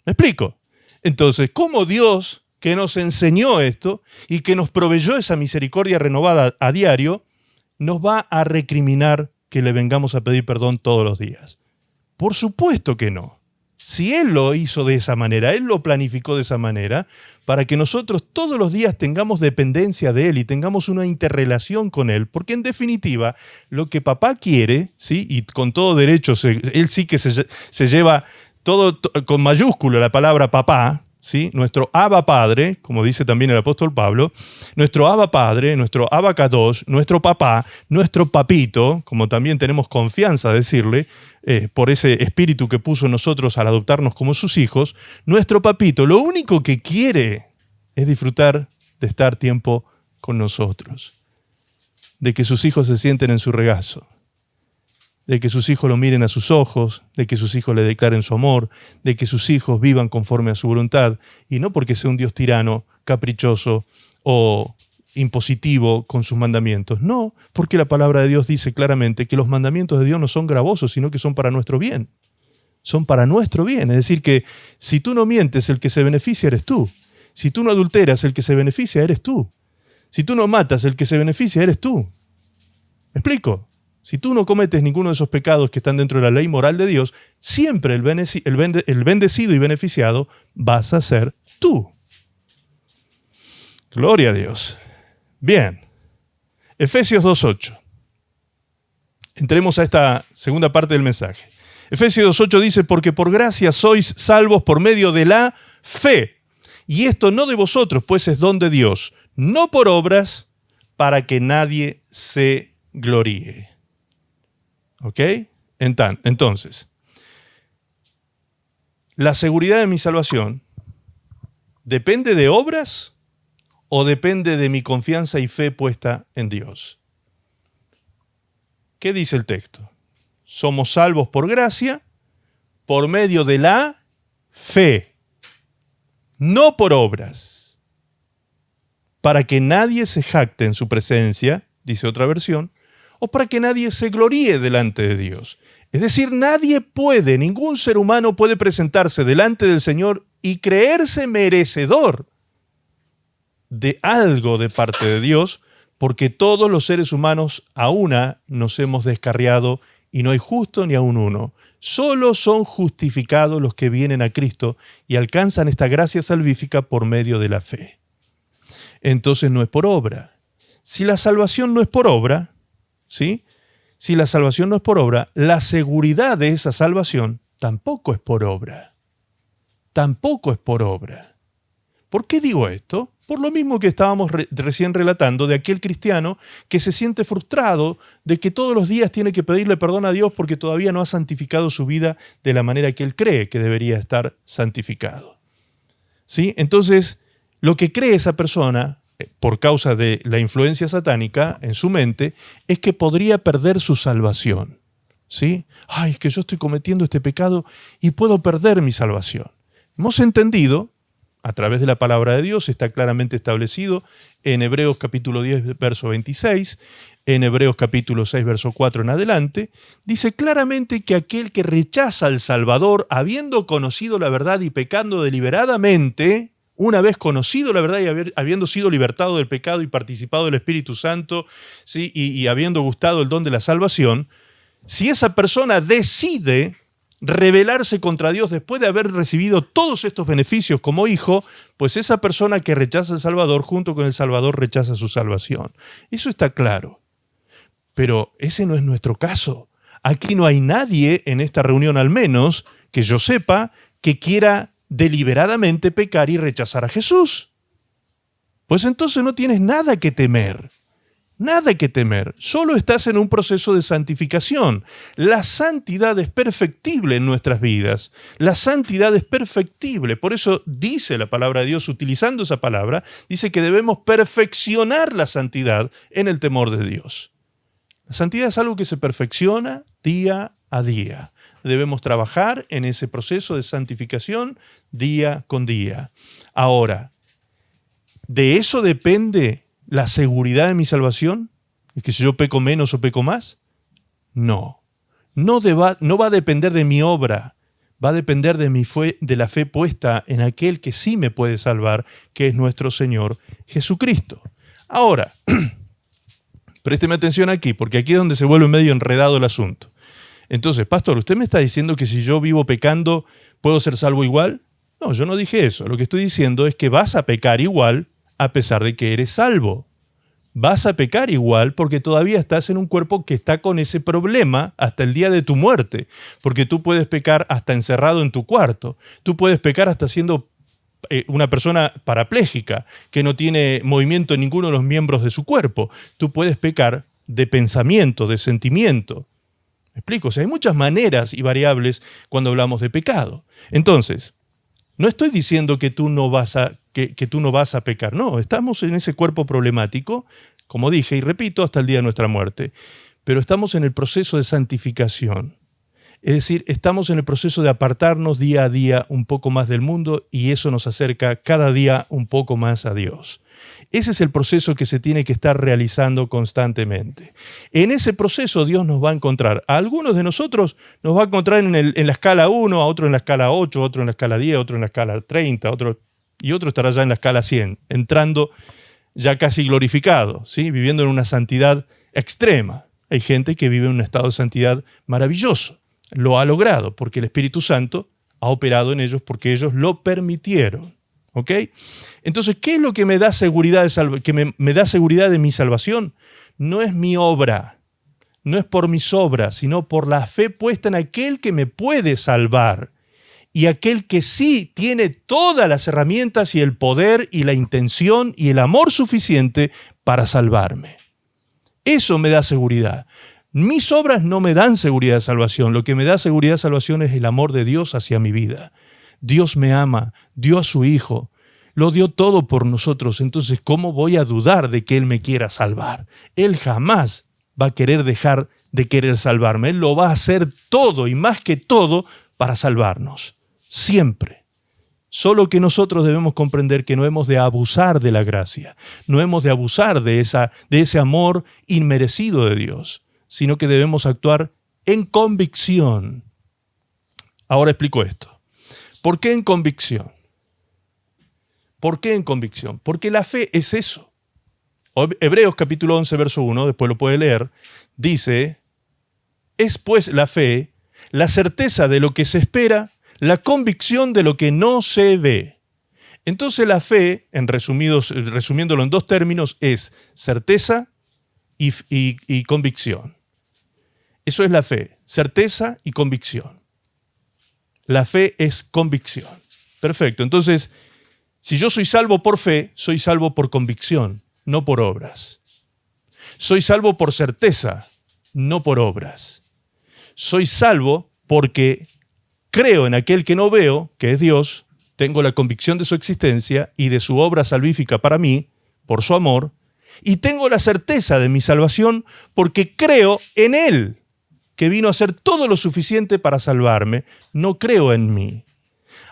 ¿Me explico? Entonces, ¿cómo Dios, que nos enseñó esto y que nos proveyó esa misericordia renovada a diario, nos va a recriminar que le vengamos a pedir perdón todos los días? Por supuesto que no. Si Él lo hizo de esa manera, Él lo planificó de esa manera, para que nosotros todos los días tengamos dependencia de Él y tengamos una interrelación con Él, porque en definitiva, lo que papá quiere, ¿sí? Y con todo derecho, Él sí que se lleva todo con mayúscula la palabra papá, ¿sí? Nuestro Abba Padre, como dice también el apóstol Pablo, nuestro Abba Padre, nuestro Abba Kadosh, nuestro papá, nuestro papito, como también tenemos confianza de decirle, por ese espíritu que puso en nosotros al adoptarnos como sus hijos, nuestro papito lo único que quiere es disfrutar de estar tiempo con nosotros, de que sus hijos se sienten en su regazo, de que sus hijos lo miren a sus ojos, de que sus hijos le declaren su amor, de que sus hijos vivan conforme a su voluntad, y no porque sea un Dios tirano, caprichoso o impositivo con sus mandamientos. No, porque la palabra de Dios dice claramente que los mandamientos de Dios no son gravosos, sino que son para nuestro bien. Son para nuestro bien. Es decir, que si tú no mientes, el que se beneficia eres tú. Si tú no adulteras, el que se beneficia eres tú. Si tú no matas, el que se beneficia eres tú. ¿Me explico? Si tú no cometes ninguno de esos pecados que están dentro de la ley moral de Dios, siempre el bendecido y beneficiado vas a ser tú. Gloria a Dios. Bien, Efesios 2:8. Entremos a esta segunda parte del mensaje. Efesios 2:8 dice, porque por gracia sois salvos por medio de la fe. Y esto no de vosotros, pues es don de Dios, no por obras, para que nadie se gloríe. ¿Ok? Entonces, ¿la seguridad de mi salvación depende de obras o depende de mi confianza y fe puesta en Dios? ¿Qué dice el texto? Somos salvos por gracia, por medio de la fe, no por obras, para que nadie se jacte en su presencia, dice otra versión, o para que nadie se gloríe delante de Dios. Es decir, ningún ser humano puede presentarse delante del Señor y creerse merecedor de algo de parte de Dios, porque todos los seres humanos a una nos hemos descarriado y no hay justo ni aun uno. Solo son justificados los que vienen a Cristo y alcanzan esta gracia salvífica por medio de la fe. Entonces no es por obra. Si la salvación no es por obra, ¿sí? Si la salvación no es por obra, la seguridad de esa salvación tampoco es por obra. Tampoco es por obra. ¿Por qué digo esto? Por lo mismo que estábamos recién relatando de aquel cristiano que se siente frustrado de que todos los días tiene que pedirle perdón a Dios porque todavía no ha santificado su vida de la manera que él cree que debería estar santificado. ¿Sí? Entonces, lo que cree esa persona, por causa de la influencia satánica en su mente, es que podría perder su salvación. ¿Sí? Ay, es que yo estoy cometiendo este pecado y puedo perder mi salvación. Hemos entendido, a través de la palabra de Dios, está claramente establecido en Hebreos capítulo 10, verso 26, en Hebreos capítulo 6, verso 4 en adelante, dice claramente que aquel que rechaza al Salvador, habiendo conocido la verdad y pecando deliberadamente, una vez conocido la verdad y habiendo sido libertado del pecado y participado del Espíritu Santo, ¿sí? y habiendo gustado el don de la salvación, si esa persona decide rebelarse contra Dios después de haber recibido todos estos beneficios como hijo, pues esa persona que rechaza al Salvador, junto con el Salvador, rechaza su salvación. Eso está claro. Pero ese no es nuestro caso. Aquí no hay nadie, en esta reunión al menos, que yo sepa, que quiera deliberadamente pecar y rechazar a Jesús. Pues entonces no tienes nada que temer. Nada que temer, solo estás en un proceso de santificación. La santidad es perfectible en nuestras vidas. La santidad es perfectible. Por eso dice la palabra de Dios, utilizando esa palabra, dice que debemos perfeccionar la santidad en el temor de Dios. La santidad es algo que se perfecciona día a día. Debemos trabajar en ese proceso de santificación día con día. Ahora, ¿de eso depende la seguridad de mi salvación? ¿Es que si yo peco menos o peco más? No. No va a depender de mi obra, va a depender de la fe puesta en aquel que sí me puede salvar, que es nuestro Señor Jesucristo. Ahora, présteme atención aquí, porque aquí es donde se vuelve medio enredado el asunto. Entonces, pastor, ¿usted me está diciendo que si yo vivo pecando, puedo ser salvo igual? No, yo no dije eso. Lo que estoy diciendo es que vas a pecar igual a pesar de que eres salvo. Vas a pecar igual porque todavía estás en un cuerpo que está con ese problema hasta el día de tu muerte. Porque tú puedes pecar hasta encerrado en tu cuarto. Tú puedes pecar hasta siendo una persona parapléjica que no tiene movimiento en ninguno de los miembros de su cuerpo. Tú puedes pecar de pensamiento, de sentimiento. ¿Me explico? O sea, hay muchas maneras y variables cuando hablamos de pecado. Entonces, no estoy diciendo que tú no vas a pecar. No, estamos en ese cuerpo problemático, como dije y repito, hasta el día de nuestra muerte. Pero estamos en el proceso de santificación. Es decir, estamos en el proceso de apartarnos día a día un poco más del mundo y eso nos acerca cada día un poco más a Dios. Ese es el proceso que se tiene que estar realizando constantemente. En ese proceso Dios nos va a encontrar. A algunos de nosotros nos va a encontrar en la escala 1, a otro en la escala 8, a otro en la escala 10, a otro en la escala 30, y otro estará ya en la escala 100, entrando ya casi glorificado, ¿sí? Viviendo en una santidad extrema. Hay gente que vive en un estado de santidad maravilloso. Lo ha logrado porque el Espíritu Santo ha operado en ellos porque ellos lo permitieron. ¿Ok? Entonces, ¿qué es lo que me da seguridad me da seguridad de mi salvación? No es mi obra, no es por mis obras, sino por la fe puesta en aquel que me puede salvar y aquel que sí tiene todas las herramientas y el poder y la intención y el amor suficiente para salvarme. Eso me da seguridad. Mis obras no me dan seguridad de salvación. Lo que me da seguridad de salvación es el amor de Dios hacia mi vida. Dios me ama, dio a su Hijo, lo dio todo por nosotros. Entonces, ¿cómo voy a dudar de que Él me quiera salvar? Él jamás va a querer dejar de querer salvarme. Él lo va a hacer todo y más que todo para salvarnos. Siempre. Solo que nosotros debemos comprender que no hemos de abusar de la gracia, no hemos de abusar de ese amor inmerecido de Dios, sino que debemos actuar en convicción. Ahora explico esto. ¿Por qué en convicción? ¿Por qué en convicción? Porque la fe es eso. Hebreos capítulo 11, verso 1, después lo puede leer, dice, es pues la fe, la certeza de lo que se espera, la convicción de lo que no se ve. Entonces la fe, resumiéndolo en dos términos, es certeza y convicción. Eso es la fe, certeza y convicción. La fe es convicción. Perfecto. Entonces, si yo soy salvo por fe, soy salvo por convicción, no por obras. Soy salvo por certeza, no por obras. Soy salvo porque creo en aquel que no veo, que es Dios, tengo la convicción de su existencia y de su obra salvífica para mí, por su amor, y tengo la certeza de mi salvación porque creo en Él, que vino a hacer todo lo suficiente para salvarme, no creo en mí.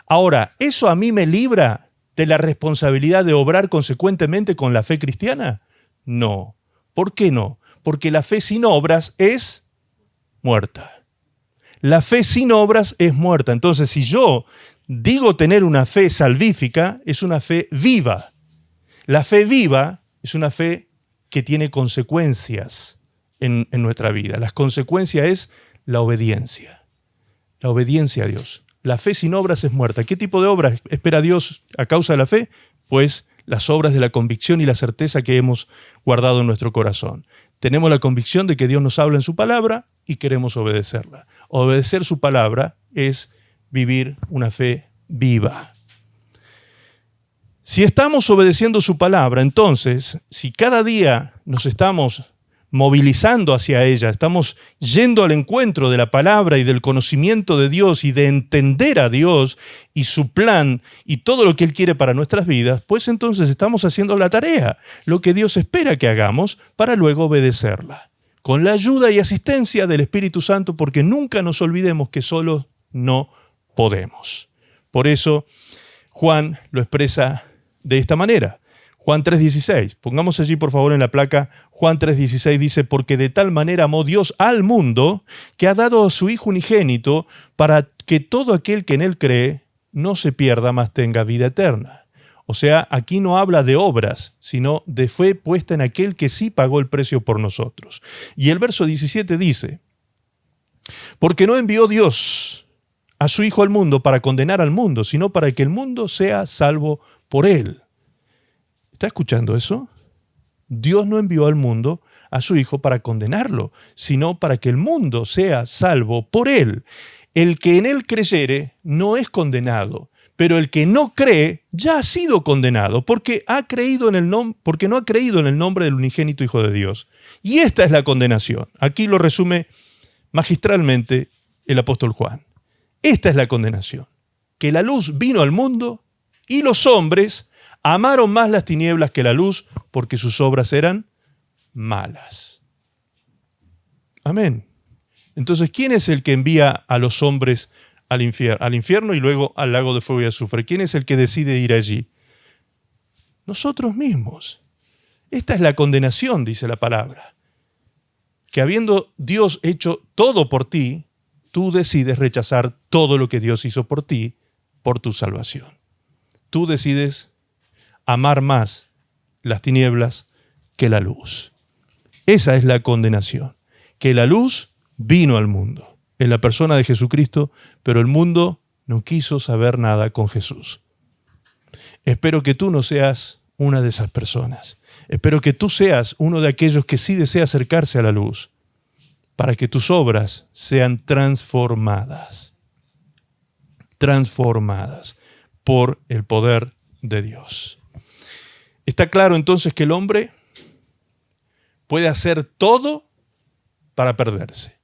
Ahora, ¿eso a mí me libra de la responsabilidad de obrar consecuentemente con la fe cristiana? No. ¿Por qué no? Porque la fe sin obras es muerta. La fe sin obras es muerta. Entonces, si yo digo tener una fe salvífica, es una fe viva. La fe viva es una fe que tiene consecuencias en nuestra vida. Las consecuencias es la obediencia a Dios. La fe sin obras es muerta. ¿Qué tipo de obras espera Dios a causa de la fe? Pues las obras de la convicción y la certeza que hemos guardado en nuestro corazón. Tenemos la convicción de que Dios nos habla en su palabra y queremos obedecerla. Obedecer su palabra es vivir una fe viva. Si estamos obedeciendo su palabra, entonces, si cada día nos estamos movilizando hacia ella, estamos yendo al encuentro de la palabra y del conocimiento de Dios y de entender a Dios y su plan y todo lo que Él quiere para nuestras vidas, pues entonces estamos haciendo la tarea, lo que Dios espera que hagamos para luego obedecerla, con la ayuda y asistencia del Espíritu Santo, porque nunca nos olvidemos que solos no podemos. Por eso Juan lo expresa de esta manera. Juan 3:16, pongamos allí por favor en la placa, Juan 3:16 dice, porque de tal manera amó Dios al mundo que ha dado a su Hijo unigénito para que todo aquel que en Él cree no se pierda, mas tenga vida eterna. O sea, aquí no habla de obras, sino de fe puesta en aquel que sí pagó el precio por nosotros. Y el verso 17 dice, porque no envió Dios a su Hijo al mundo para condenar al mundo, sino para que el mundo sea salvo por Él. ¿Está escuchando eso? Dios no envió al mundo a su Hijo para condenarlo, sino para que el mundo sea salvo por Él. El que en Él creyere no es condenado, pero el que no cree ya ha sido condenado, porque no ha creído en el nombre del unigénito Hijo de Dios. Y esta es la condenación. Aquí lo resume magistralmente el apóstol Juan. Esta es la condenación, que la luz vino al mundo y los hombres amaron más las tinieblas que la luz porque sus obras eran malas. Amén. Entonces, ¿quién es el que envía a los hombres al infierno y luego al lago de fuego y azufre? ¿Quién es el que decide ir allí? Nosotros mismos. Esta es la condenación, dice la palabra. Que habiendo Dios hecho todo por ti, tú decides rechazar todo lo que Dios hizo por ti, por tu salvación. Tú decides amar más las tinieblas que la luz. Esa es la condenación, que la luz vino al mundo en la persona de Jesucristo, pero el mundo no quiso saber nada con Jesús. Espero que tú no seas una de esas personas. Espero que tú seas uno de aquellos que sí desea acercarse a la luz, para que tus obras sean transformadas. transformadas por el poder de Dios. Está claro entonces que el hombre puede hacer todo para perderse.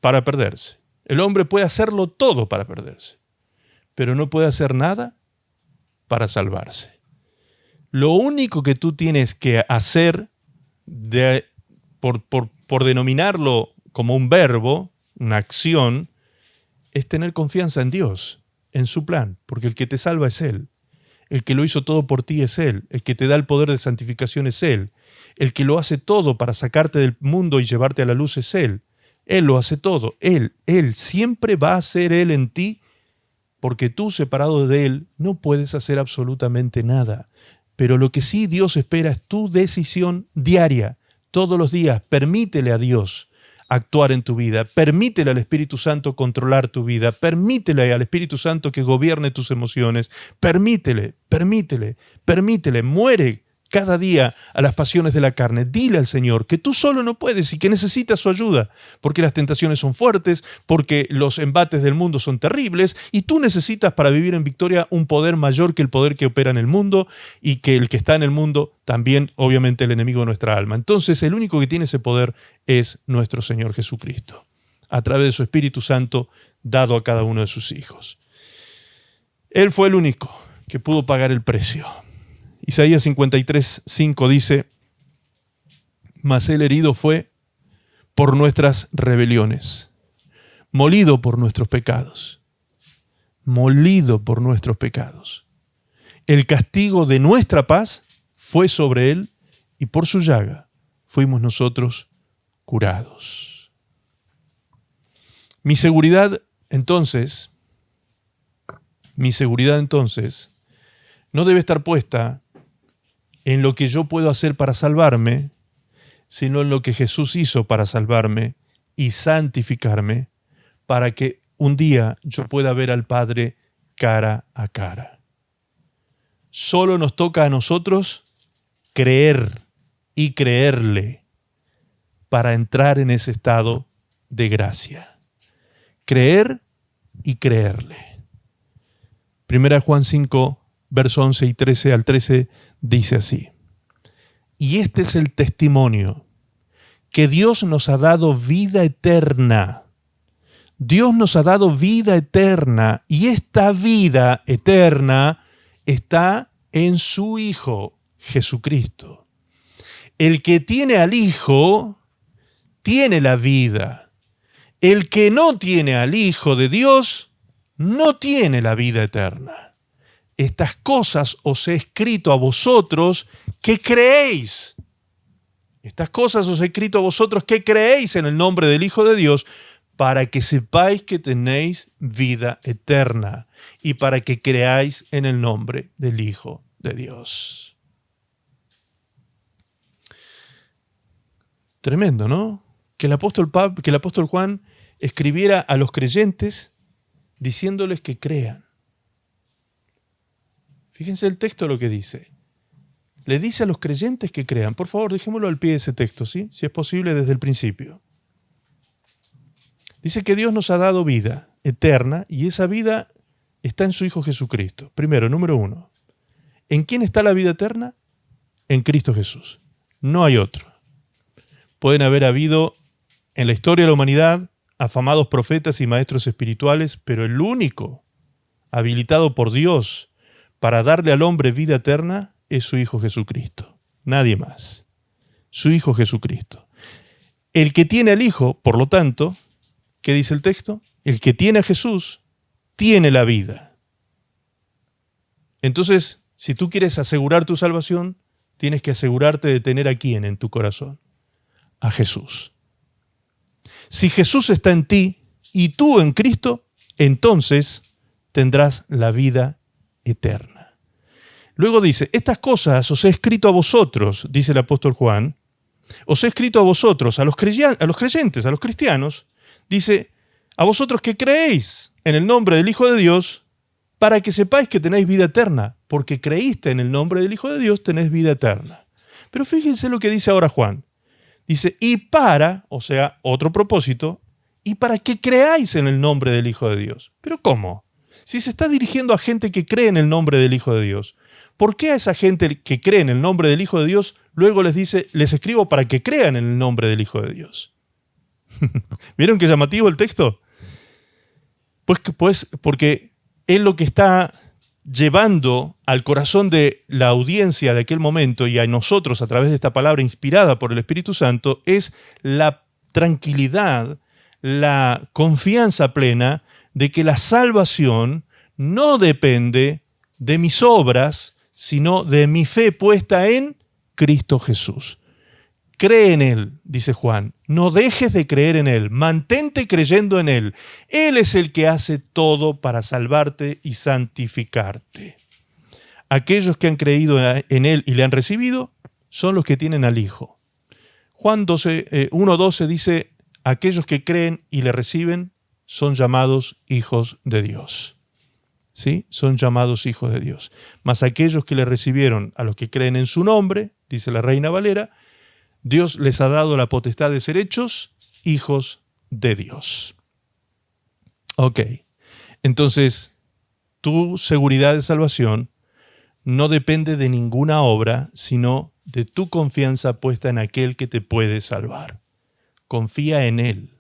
Para perderse. El hombre puede hacerlo todo para perderse, pero no puede hacer nada para salvarse. Lo único que tú tienes que hacer, por denominarlo como un verbo, una acción, es tener confianza en Dios, en su plan, porque el que te salva es Él. El que lo hizo todo por ti es Él. El que te da el poder de santificación es Él. El que lo hace todo para sacarte del mundo y llevarte a la luz es Él. Él lo hace todo. Él siempre va a ser Él en ti, porque tú, separado de Él, no puedes hacer absolutamente nada. Pero lo que sí Dios espera es tu decisión diaria, todos los días. Permítele a Dios actuar en tu vida. Permítele al Espíritu Santo controlar tu vida. Permítele al Espíritu Santo que gobierne tus emociones. Permítele. Muere cada día a las pasiones de la carne. Dile al Señor que tú solo no puedes y que necesitas su ayuda, porque las tentaciones son fuertes, porque los embates del mundo son terribles, y tú necesitas para vivir en victoria un poder mayor que el poder que opera en el mundo, y que el que está en el mundo también, obviamente, el enemigo de nuestra alma. Entonces, el único que tiene ese poder es nuestro Señor Jesucristo, a través de su Espíritu Santo dado a cada uno de sus hijos. Él fue el único que pudo pagar el precio. Isaías 53:5 dice: mas Él herido fue por nuestras rebeliones, molido por nuestros pecados. Molido por nuestros pecados. El castigo de nuestra paz fue sobre Él, y por su llaga fuimos nosotros curados. Mi seguridad entonces no debe estar puesta en lo que yo puedo hacer para salvarme, sino en lo que Jesús hizo para salvarme y santificarme, para que un día yo pueda ver al Padre cara a cara. Solo nos toca a nosotros creer y creerle para entrar en ese estado de gracia. Creer y creerle. 1 Juan 5, versos 11 y 13 al 13 dice así: y este es el testimonio, que Dios nos ha dado vida eterna. Dios nos ha dado vida eterna, y esta vida eterna está en su Hijo, Jesucristo. El que tiene al Hijo, tiene la vida. El que no tiene al Hijo de Dios, no tiene la vida eterna. Estas cosas os he escrito a vosotros que creéis. Estas cosas os he escrito a vosotros que creéis en el nombre del Hijo de Dios, para que sepáis que tenéis vida eterna y para que creáis en el nombre del Hijo de Dios. Tremendo, ¿no? Que el apóstol Juan escribiera a los creyentes diciéndoles que crean. Fíjense el texto lo que dice. Le dice a los creyentes que crean. Por favor, dejémoslo al pie de ese texto, ¿sí? Si es posible, desde el principio. Dice que Dios nos ha dado vida eterna, y esa vida está en su Hijo Jesucristo. Primero, número 1. ¿En quién está la vida eterna? En Cristo Jesús. No hay otro. Pueden haber habido en la historia de la humanidad afamados profetas y maestros espirituales, pero el único habilitado por Dios para darle al hombre vida eterna es su Hijo Jesucristo. Nadie más. Su Hijo Jesucristo. El que tiene al Hijo, por lo tanto, ¿qué dice el texto? El que tiene a Jesús tiene la vida. Entonces, si tú quieres asegurar tu salvación, tienes que asegurarte de tener a quién en tu corazón. A Jesús. Si Jesús está en ti y tú en Cristo, entonces tendrás la vida eterna. Luego dice: estas cosas os he escrito a vosotros, dice el apóstol Juan, os he escrito a vosotros, a los creyentes, a los cristianos, dice: a vosotros que creéis en el nombre del Hijo de Dios, para que sepáis que tenéis vida eterna, porque creíste en el nombre del Hijo de Dios, tenés vida eterna. Pero fíjense lo que dice ahora Juan. Dice: y para, o sea, otro propósito, y para que creáis en el nombre del Hijo de Dios. ¿Pero cómo? Si se está dirigiendo a gente que cree en el nombre del Hijo de Dios, ¿por qué a esa gente que cree en el nombre del Hijo de Dios luego les dice, les escribo para que crean en el nombre del Hijo de Dios? ¿Vieron qué llamativo el texto? Pues porque él lo que está llevando al corazón de la audiencia de aquel momento y a nosotros a través de esta palabra inspirada por el Espíritu Santo es la tranquilidad, la confianza plena de que la salvación no depende de mis obras, sino de mi fe puesta en Cristo Jesús. Cree en Él, dice Juan, no dejes de creer en Él, mantente creyendo en Él. Él es el que hace todo para salvarte y santificarte. Aquellos que han creído en Él y le han recibido son los que tienen al Hijo. Juan 1:12 dice, aquellos que creen y le reciben son llamados hijos de Dios. ¿Sí? Son llamados hijos de Dios. Mas aquellos que le recibieron, a los que creen en su nombre, dice la Reina Valera, Dios les ha dado la potestad de ser hechos hijos de Dios. Ok, entonces tu seguridad de salvación no depende de ninguna obra, sino de tu confianza puesta en aquel que te puede salvar. Confía en Él.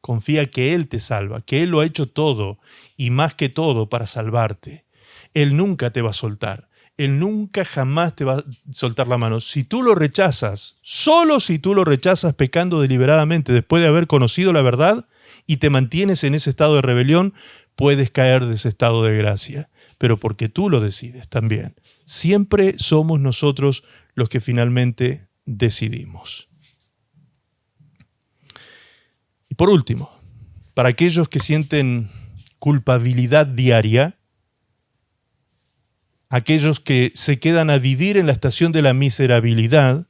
Confía que Él te salva, que Él lo ha hecho todo y más que todo para salvarte. Él nunca te va a soltar. Él nunca jamás te va a soltar la mano. Si tú lo rechazas, solo si tú lo rechazas pecando deliberadamente después de haber conocido la verdad y te mantienes en ese estado de rebelión, puedes caer de ese estado de gracia. Pero porque tú lo decides también. Siempre somos nosotros los que finalmente decidimos. Y por último, para aquellos que sienten culpabilidad diaria, aquellos que se quedan a vivir en la estación de la miserabilidad,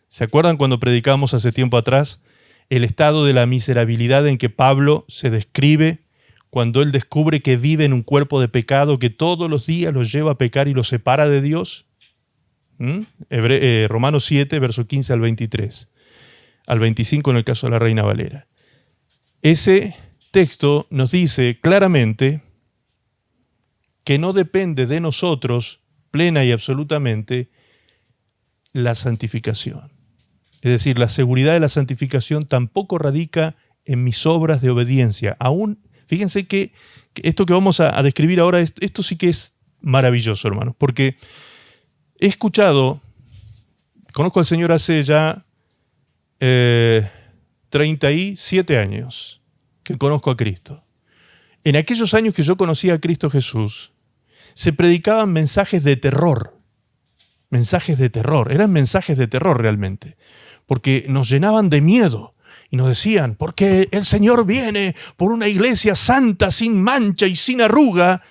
¿se acuerdan cuando predicamos hace tiempo atrás el estado de la miserabilidad en que Pablo se describe cuando él descubre que vive en un cuerpo de pecado que todos los días lo lleva a pecar y lo separa de Dios? Romanos 7, verso 15 al 23, al 25 en el caso de la Reina Valera. Ese texto nos dice claramente que no depende de nosotros plena y absolutamente la santificación. Es decir, la seguridad de la santificación tampoco radica en mis obras de obediencia. Aún, fíjense que esto que vamos a describir ahora, esto sí que es maravilloso, hermanos, porque he escuchado, conozco al Señor hace ya 37 años que conozco a Cristo. En aquellos años que yo conocí a Cristo Jesús, se predicaban mensajes de terror. Mensajes de terror. Eran mensajes de terror realmente. Porque nos llenaban de miedo. Y nos decían, porque el Señor viene por una iglesia santa, sin mancha y sin arruga.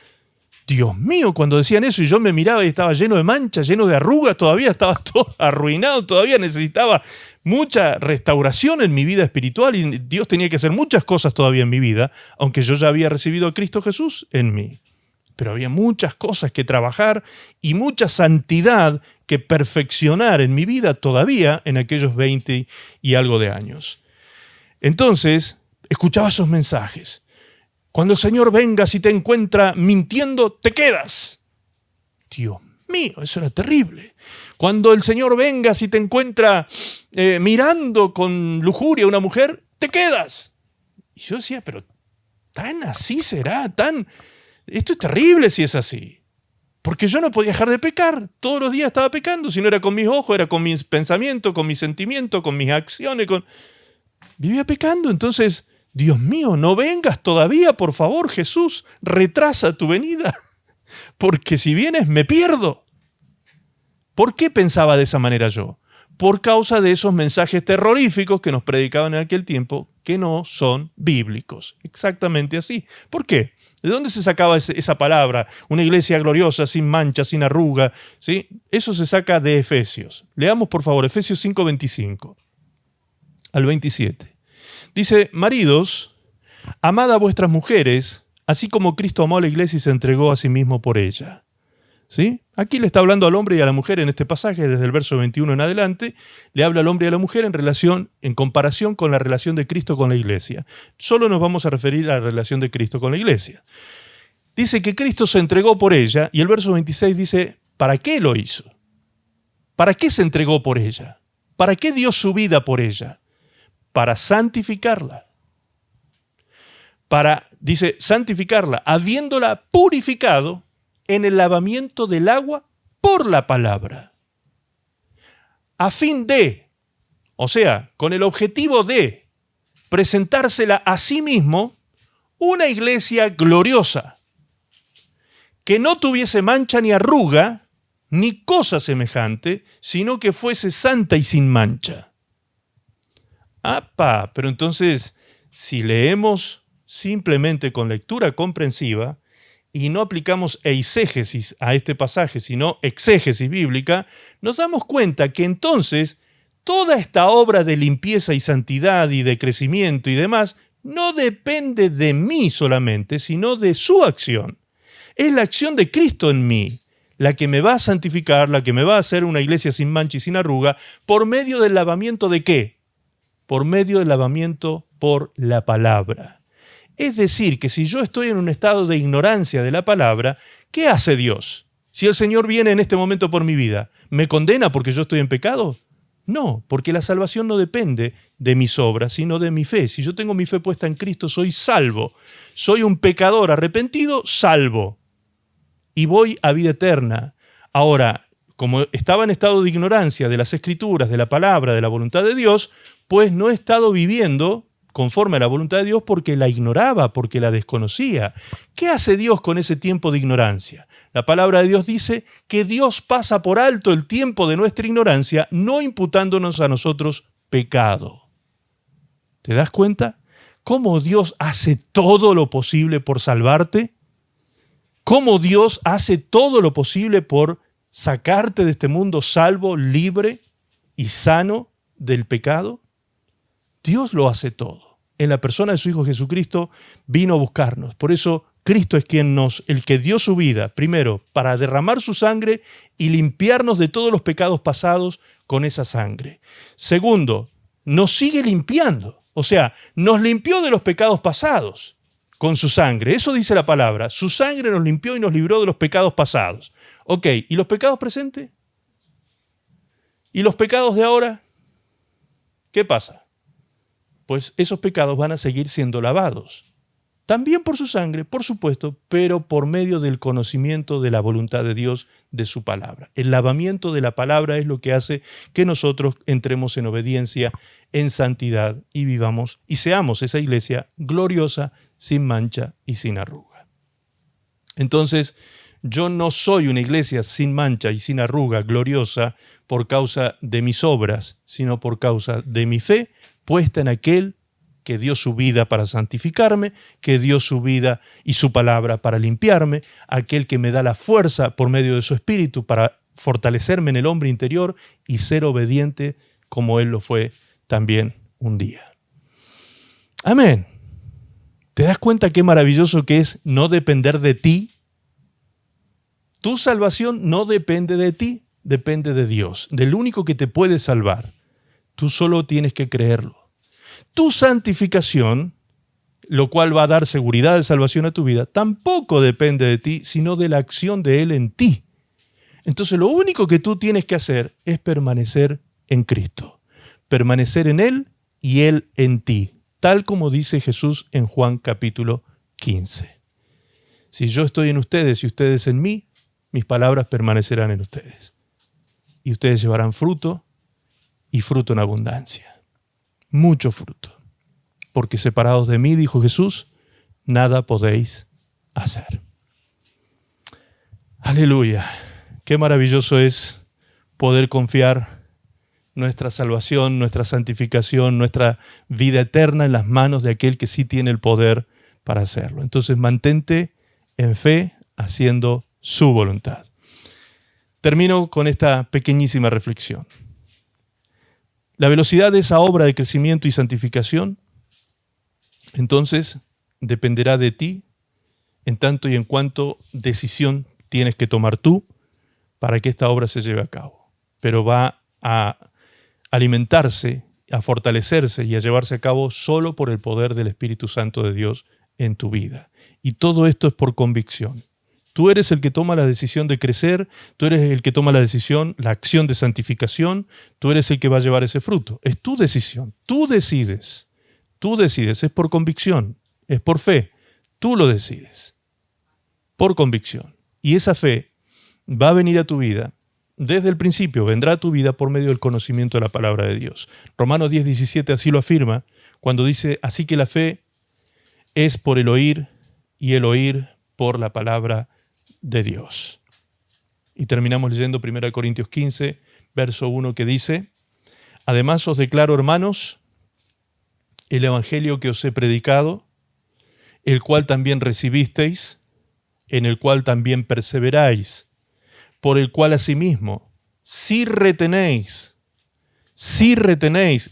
Dios mío, cuando decían eso y yo me miraba y estaba lleno de manchas, lleno de arrugas, todavía estaba todo arruinado, todavía necesitaba mucha restauración en mi vida espiritual y Dios tenía que hacer muchas cosas todavía en mi vida, aunque yo ya había recibido a Cristo Jesús en mí. Pero había muchas cosas que trabajar y mucha santidad que perfeccionar en mi vida todavía en aquellos 20 y algo de años. Entonces, escuchaba esos mensajes. Cuando el Señor venga, si te encuentra mintiendo, te quedas. Dios mío, eso era terrible. Cuando el Señor venga, si te encuentra mirando con lujuria a una mujer, te quedas. Y yo decía, pero tan así será, esto es terrible si es así. Porque yo no podía dejar de pecar. Todos los días estaba pecando. Si no era con mis ojos, era con mis pensamientos, con mis sentimientos, con mis acciones. Vivía pecando. Entonces, Dios mío, no vengas todavía, por favor, Jesús. Retrasa tu venida. Porque si vienes, me pierdo. ¿Por qué pensaba de esa manera yo? Por causa de esos mensajes terroríficos que nos predicaban en aquel tiempo, que no son bíblicos. Exactamente así. ¿Por qué? ¿De dónde se sacaba esa palabra? Una iglesia gloriosa, sin mancha, sin arruga. ¿Sí? Eso se saca de Efesios. Leamos, por favor, Efesios 5, 25 al 27. Dice, maridos, amad a vuestras mujeres, así como Cristo amó a la iglesia y se entregó a sí mismo por ella. ¿sí? Aquí le está hablando al hombre y a la mujer en este pasaje, desde el verso 21 en adelante, le habla al hombre y a la mujer en comparación con la relación de Cristo con la iglesia. Solo nos vamos a referir a la relación de Cristo con la iglesia. Dice que Cristo se entregó por ella, y el verso 26 dice, ¿para qué lo hizo? ¿Para qué se entregó por ella? ¿Para qué dio su vida por ella? Para santificarla. Dice, santificarla, habiéndola purificado en el lavamiento del agua por la palabra. A fin de, o sea, con el objetivo de presentársela a sí mismo una iglesia gloriosa, que no tuviese mancha ni arruga, ni cosa semejante, sino que fuese santa y sin mancha. Pero entonces, si leemos simplemente con lectura comprensiva y no aplicamos eisegesis a este pasaje, sino exégesis bíblica, nos damos cuenta que entonces toda esta obra de limpieza y santidad y de crecimiento y demás no depende de mí solamente, sino de su acción. Es la acción de Cristo en mí la que me va a santificar, la que me va a hacer una iglesia sin mancha y sin arruga, por medio del lavamiento ¿de qué? Por medio del lavamiento por la palabra. Es decir, que si yo estoy en un estado de ignorancia de la palabra, ¿qué hace Dios? Si el Señor viene en este momento por mi vida, ¿me condena porque yo estoy en pecado? No, porque la salvación no depende de mis obras, sino de mi fe. Si yo tengo mi fe puesta en Cristo, soy salvo. Soy un pecador arrepentido, salvo. Y voy a vida eterna. Ahora, como estaba en estado de ignorancia de las Escrituras, de la palabra, de la voluntad de Dios, pues no he estado viviendo conforme a la voluntad de Dios porque la ignoraba, porque la desconocía. ¿Qué hace Dios con ese tiempo de ignorancia? La palabra de Dios dice que Dios pasa por alto el tiempo de nuestra ignorancia, no imputándonos a nosotros pecado. ¿Te das cuenta? ¿Cómo Dios hace todo lo posible por salvarte? ¿Cómo Dios hace todo lo posible por sacarte de este mundo salvo, libre y sano del pecado? Dios lo hace todo. En la persona de su Hijo Jesucristo vino a buscarnos. Por eso Cristo es el que dio su vida, primero, para derramar su sangre y limpiarnos de todos los pecados pasados con esa sangre. Segundo, nos sigue limpiando. O sea, nos limpió de los pecados pasados con su sangre. Eso dice la palabra. Su sangre nos limpió y nos libró de los pecados pasados. Ok, ¿y los pecados presentes? ¿Y los pecados de ahora? ¿Qué pasa? Pues esos pecados van a seguir siendo lavados. También por su sangre, por supuesto, pero por medio del conocimiento de la voluntad de Dios, de su palabra. El lavamiento de la palabra es lo que hace que nosotros entremos en obediencia, en santidad y vivamos y seamos esa iglesia gloriosa, sin mancha y sin arruga. Entonces, yo no soy una iglesia sin mancha y sin arruga, gloriosa, por causa de mis obras, sino por causa de mi fe puesta en aquel que dio su vida para santificarme, que dio su vida y su palabra para limpiarme, aquel que me da la fuerza por medio de su espíritu para fortalecerme en el hombre interior y ser obediente como Él lo fue también un día. Amén. ¿Te das cuenta qué maravilloso que es no depender de ti? Tu salvación no depende de ti, depende de Dios, del único que te puede salvar. Tú solo tienes que creerlo. Tu santificación, lo cual va a dar seguridad de salvación a tu vida, tampoco depende de ti, sino de la acción de Él en ti. Entonces lo único que tú tienes que hacer es permanecer en Cristo, permanecer en Él y Él en ti, tal como dice Jesús en Juan capítulo 15. Si yo estoy en ustedes y ustedes en mí, mis palabras permanecerán en ustedes. Y ustedes llevarán fruto y fruto en abundancia. Mucho fruto. Porque separados de mí, dijo Jesús, nada podéis hacer. Aleluya. Qué maravilloso es poder confiar nuestra salvación, nuestra santificación, nuestra vida eterna en las manos de aquel que sí tiene el poder para hacerlo. Entonces mantente en fe haciendo su voluntad. Termino con esta pequeñísima reflexión. La velocidad de esa obra de crecimiento y santificación, entonces, dependerá de ti en tanto y en cuanto decisión tienes que tomar tú para que esta obra se lleve a cabo. Pero va a alimentarse, a fortalecerse y a llevarse a cabo solo por el poder del Espíritu Santo de Dios en tu vida. Y todo esto es por convicción. Tú eres el que toma la decisión de crecer, tú eres el que toma la decisión, la acción de santificación, tú eres el que va a llevar ese fruto. Es tu decisión, tú decides, es por convicción, es por fe, tú lo decides, por convicción. Y esa fe va a venir a tu vida. Desde el principio vendrá a tu vida por medio del conocimiento de la palabra de Dios. Romanos 10:17 así lo afirma, cuando dice, así que la fe es por el oír y el oír por la palabra de Dios. Y terminamos leyendo 1 Corintios 15, verso 1, que dice, además os declaro, hermanos, el evangelio que os he predicado, el cual también recibisteis, en el cual también perseveráis, por el cual asimismo, si retenéis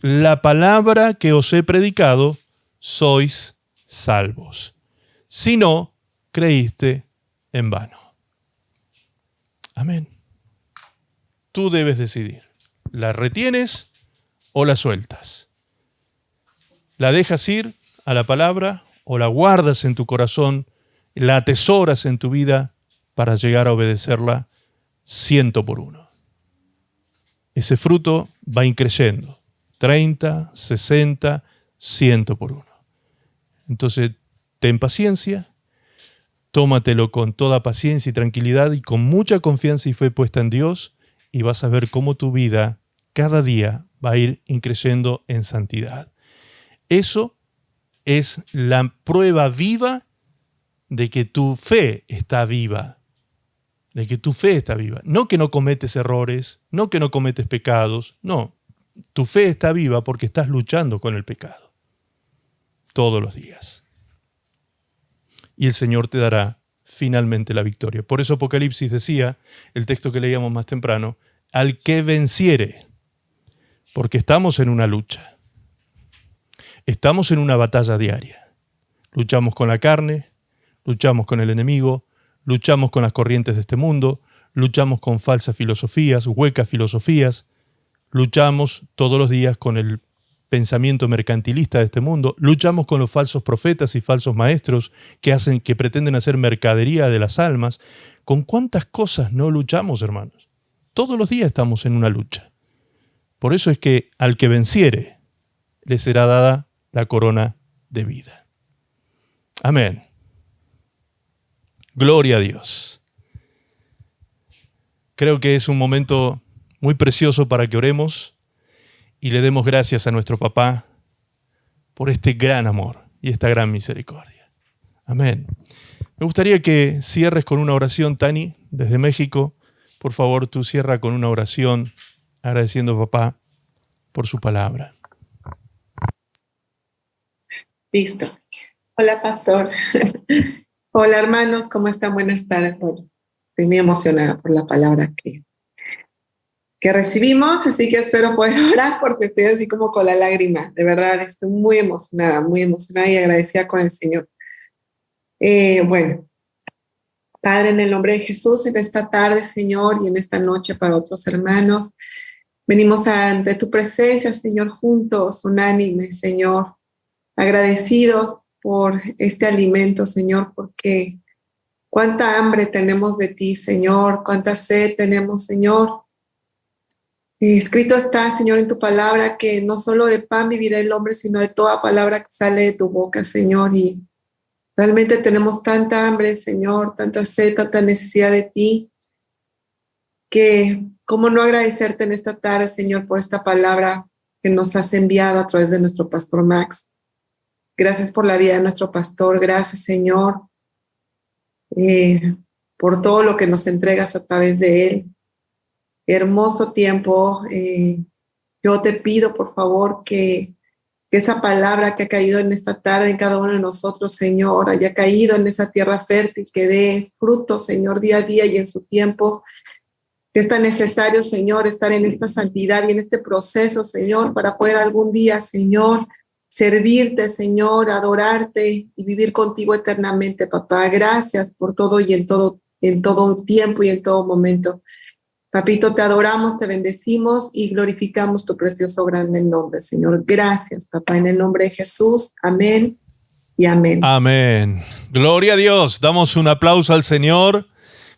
la palabra que os he predicado, sois salvos. Si no, creíste en vano. Amén. Tú debes decidir. ¿La retienes o la sueltas? ¿La dejas ir a la palabra o la guardas en tu corazón, la atesoras en tu vida para llegar a obedecerla 100%? Ese fruto va increciendo, 30, 60, 100%. Entonces, ten paciencia, tómatelo con toda paciencia y tranquilidad y con mucha confianza y fe puesta en Dios, y vas a ver cómo tu vida cada día va a ir increciendo en santidad. Eso es la prueba viva de que tu fe está viva. De que tu fe está viva. No que no cometes errores, no que no cometes pecados, no. Tu fe está viva porque estás luchando con el pecado todos los días. Y el Señor te dará finalmente la victoria. Por eso Apocalipsis decía, el texto que leíamos más temprano, al que venciere, porque estamos en una lucha. Estamos en una batalla diaria. Luchamos con la carne, luchamos con el enemigo, luchamos con las corrientes de este mundo, luchamos con falsas filosofías, huecas filosofías, luchamos todos los días con el pensamiento mercantilista de este mundo, luchamos con los falsos profetas y falsos maestros que pretenden hacer mercadería de las almas. ¿Con cuántas cosas no luchamos, hermanos? Todos los días estamos en una lucha. Por eso es que al que venciere, le será dada la corona de vida. Amén. Gloria a Dios. Creo que es un momento muy precioso para que oremos y le demos gracias a nuestro papá por este gran amor y esta gran misericordia. Amén. Me gustaría que cierres con una oración, Tani, desde México. Por favor, tú cierra con una oración agradeciendo a papá por su palabra. Listo. Hola, pastor. Hola, hermanos. ¿Cómo están? Buenas tardes. Bueno, estoy muy emocionada por la palabra que recibimos, así que espero poder orar porque estoy así como con la lágrima. De verdad, estoy muy emocionada y agradecida con el Señor. Bueno, Padre, en el nombre de Jesús, en esta tarde, Señor, y en esta noche para otros hermanos, venimos ante tu presencia, Señor, juntos, unánimes, Señor, agradecidos por este alimento, Señor, porque cuánta hambre tenemos de ti, Señor, cuánta sed tenemos, Señor. Escrito está, Señor, en tu palabra que no solo de pan vivirá el hombre, sino de toda palabra que sale de tu boca, Señor. Y realmente tenemos tanta hambre, Señor, tanta sed, tanta necesidad de ti, que cómo no agradecerte en esta tarde, Señor, por esta palabra que nos has enviado a través de nuestro pastor Max. Gracias por la vida de nuestro pastor. Gracias, Señor, por todo lo que nos entregas a través de él. Hermoso tiempo. Yo te pido, por favor, que esa palabra que ha caído en esta tarde en cada uno de nosotros, Señor, haya caído en esa tierra fértil, que dé fruto, Señor, día a día y en su tiempo. Que es tan necesario, Señor, estar en esta santidad y en este proceso, Señor, para poder algún día, Señor, servirte, Señor, adorarte y vivir contigo eternamente, papá. Gracias por todo y en todo tiempo y en todo momento. Papito, te adoramos, te bendecimos y glorificamos tu precioso grande nombre, Señor. Gracias, papá, en el nombre de Jesús. Amén y amén. Amén. Gloria a Dios. Damos un aplauso al Señor.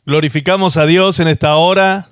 Glorificamos a Dios en esta hora.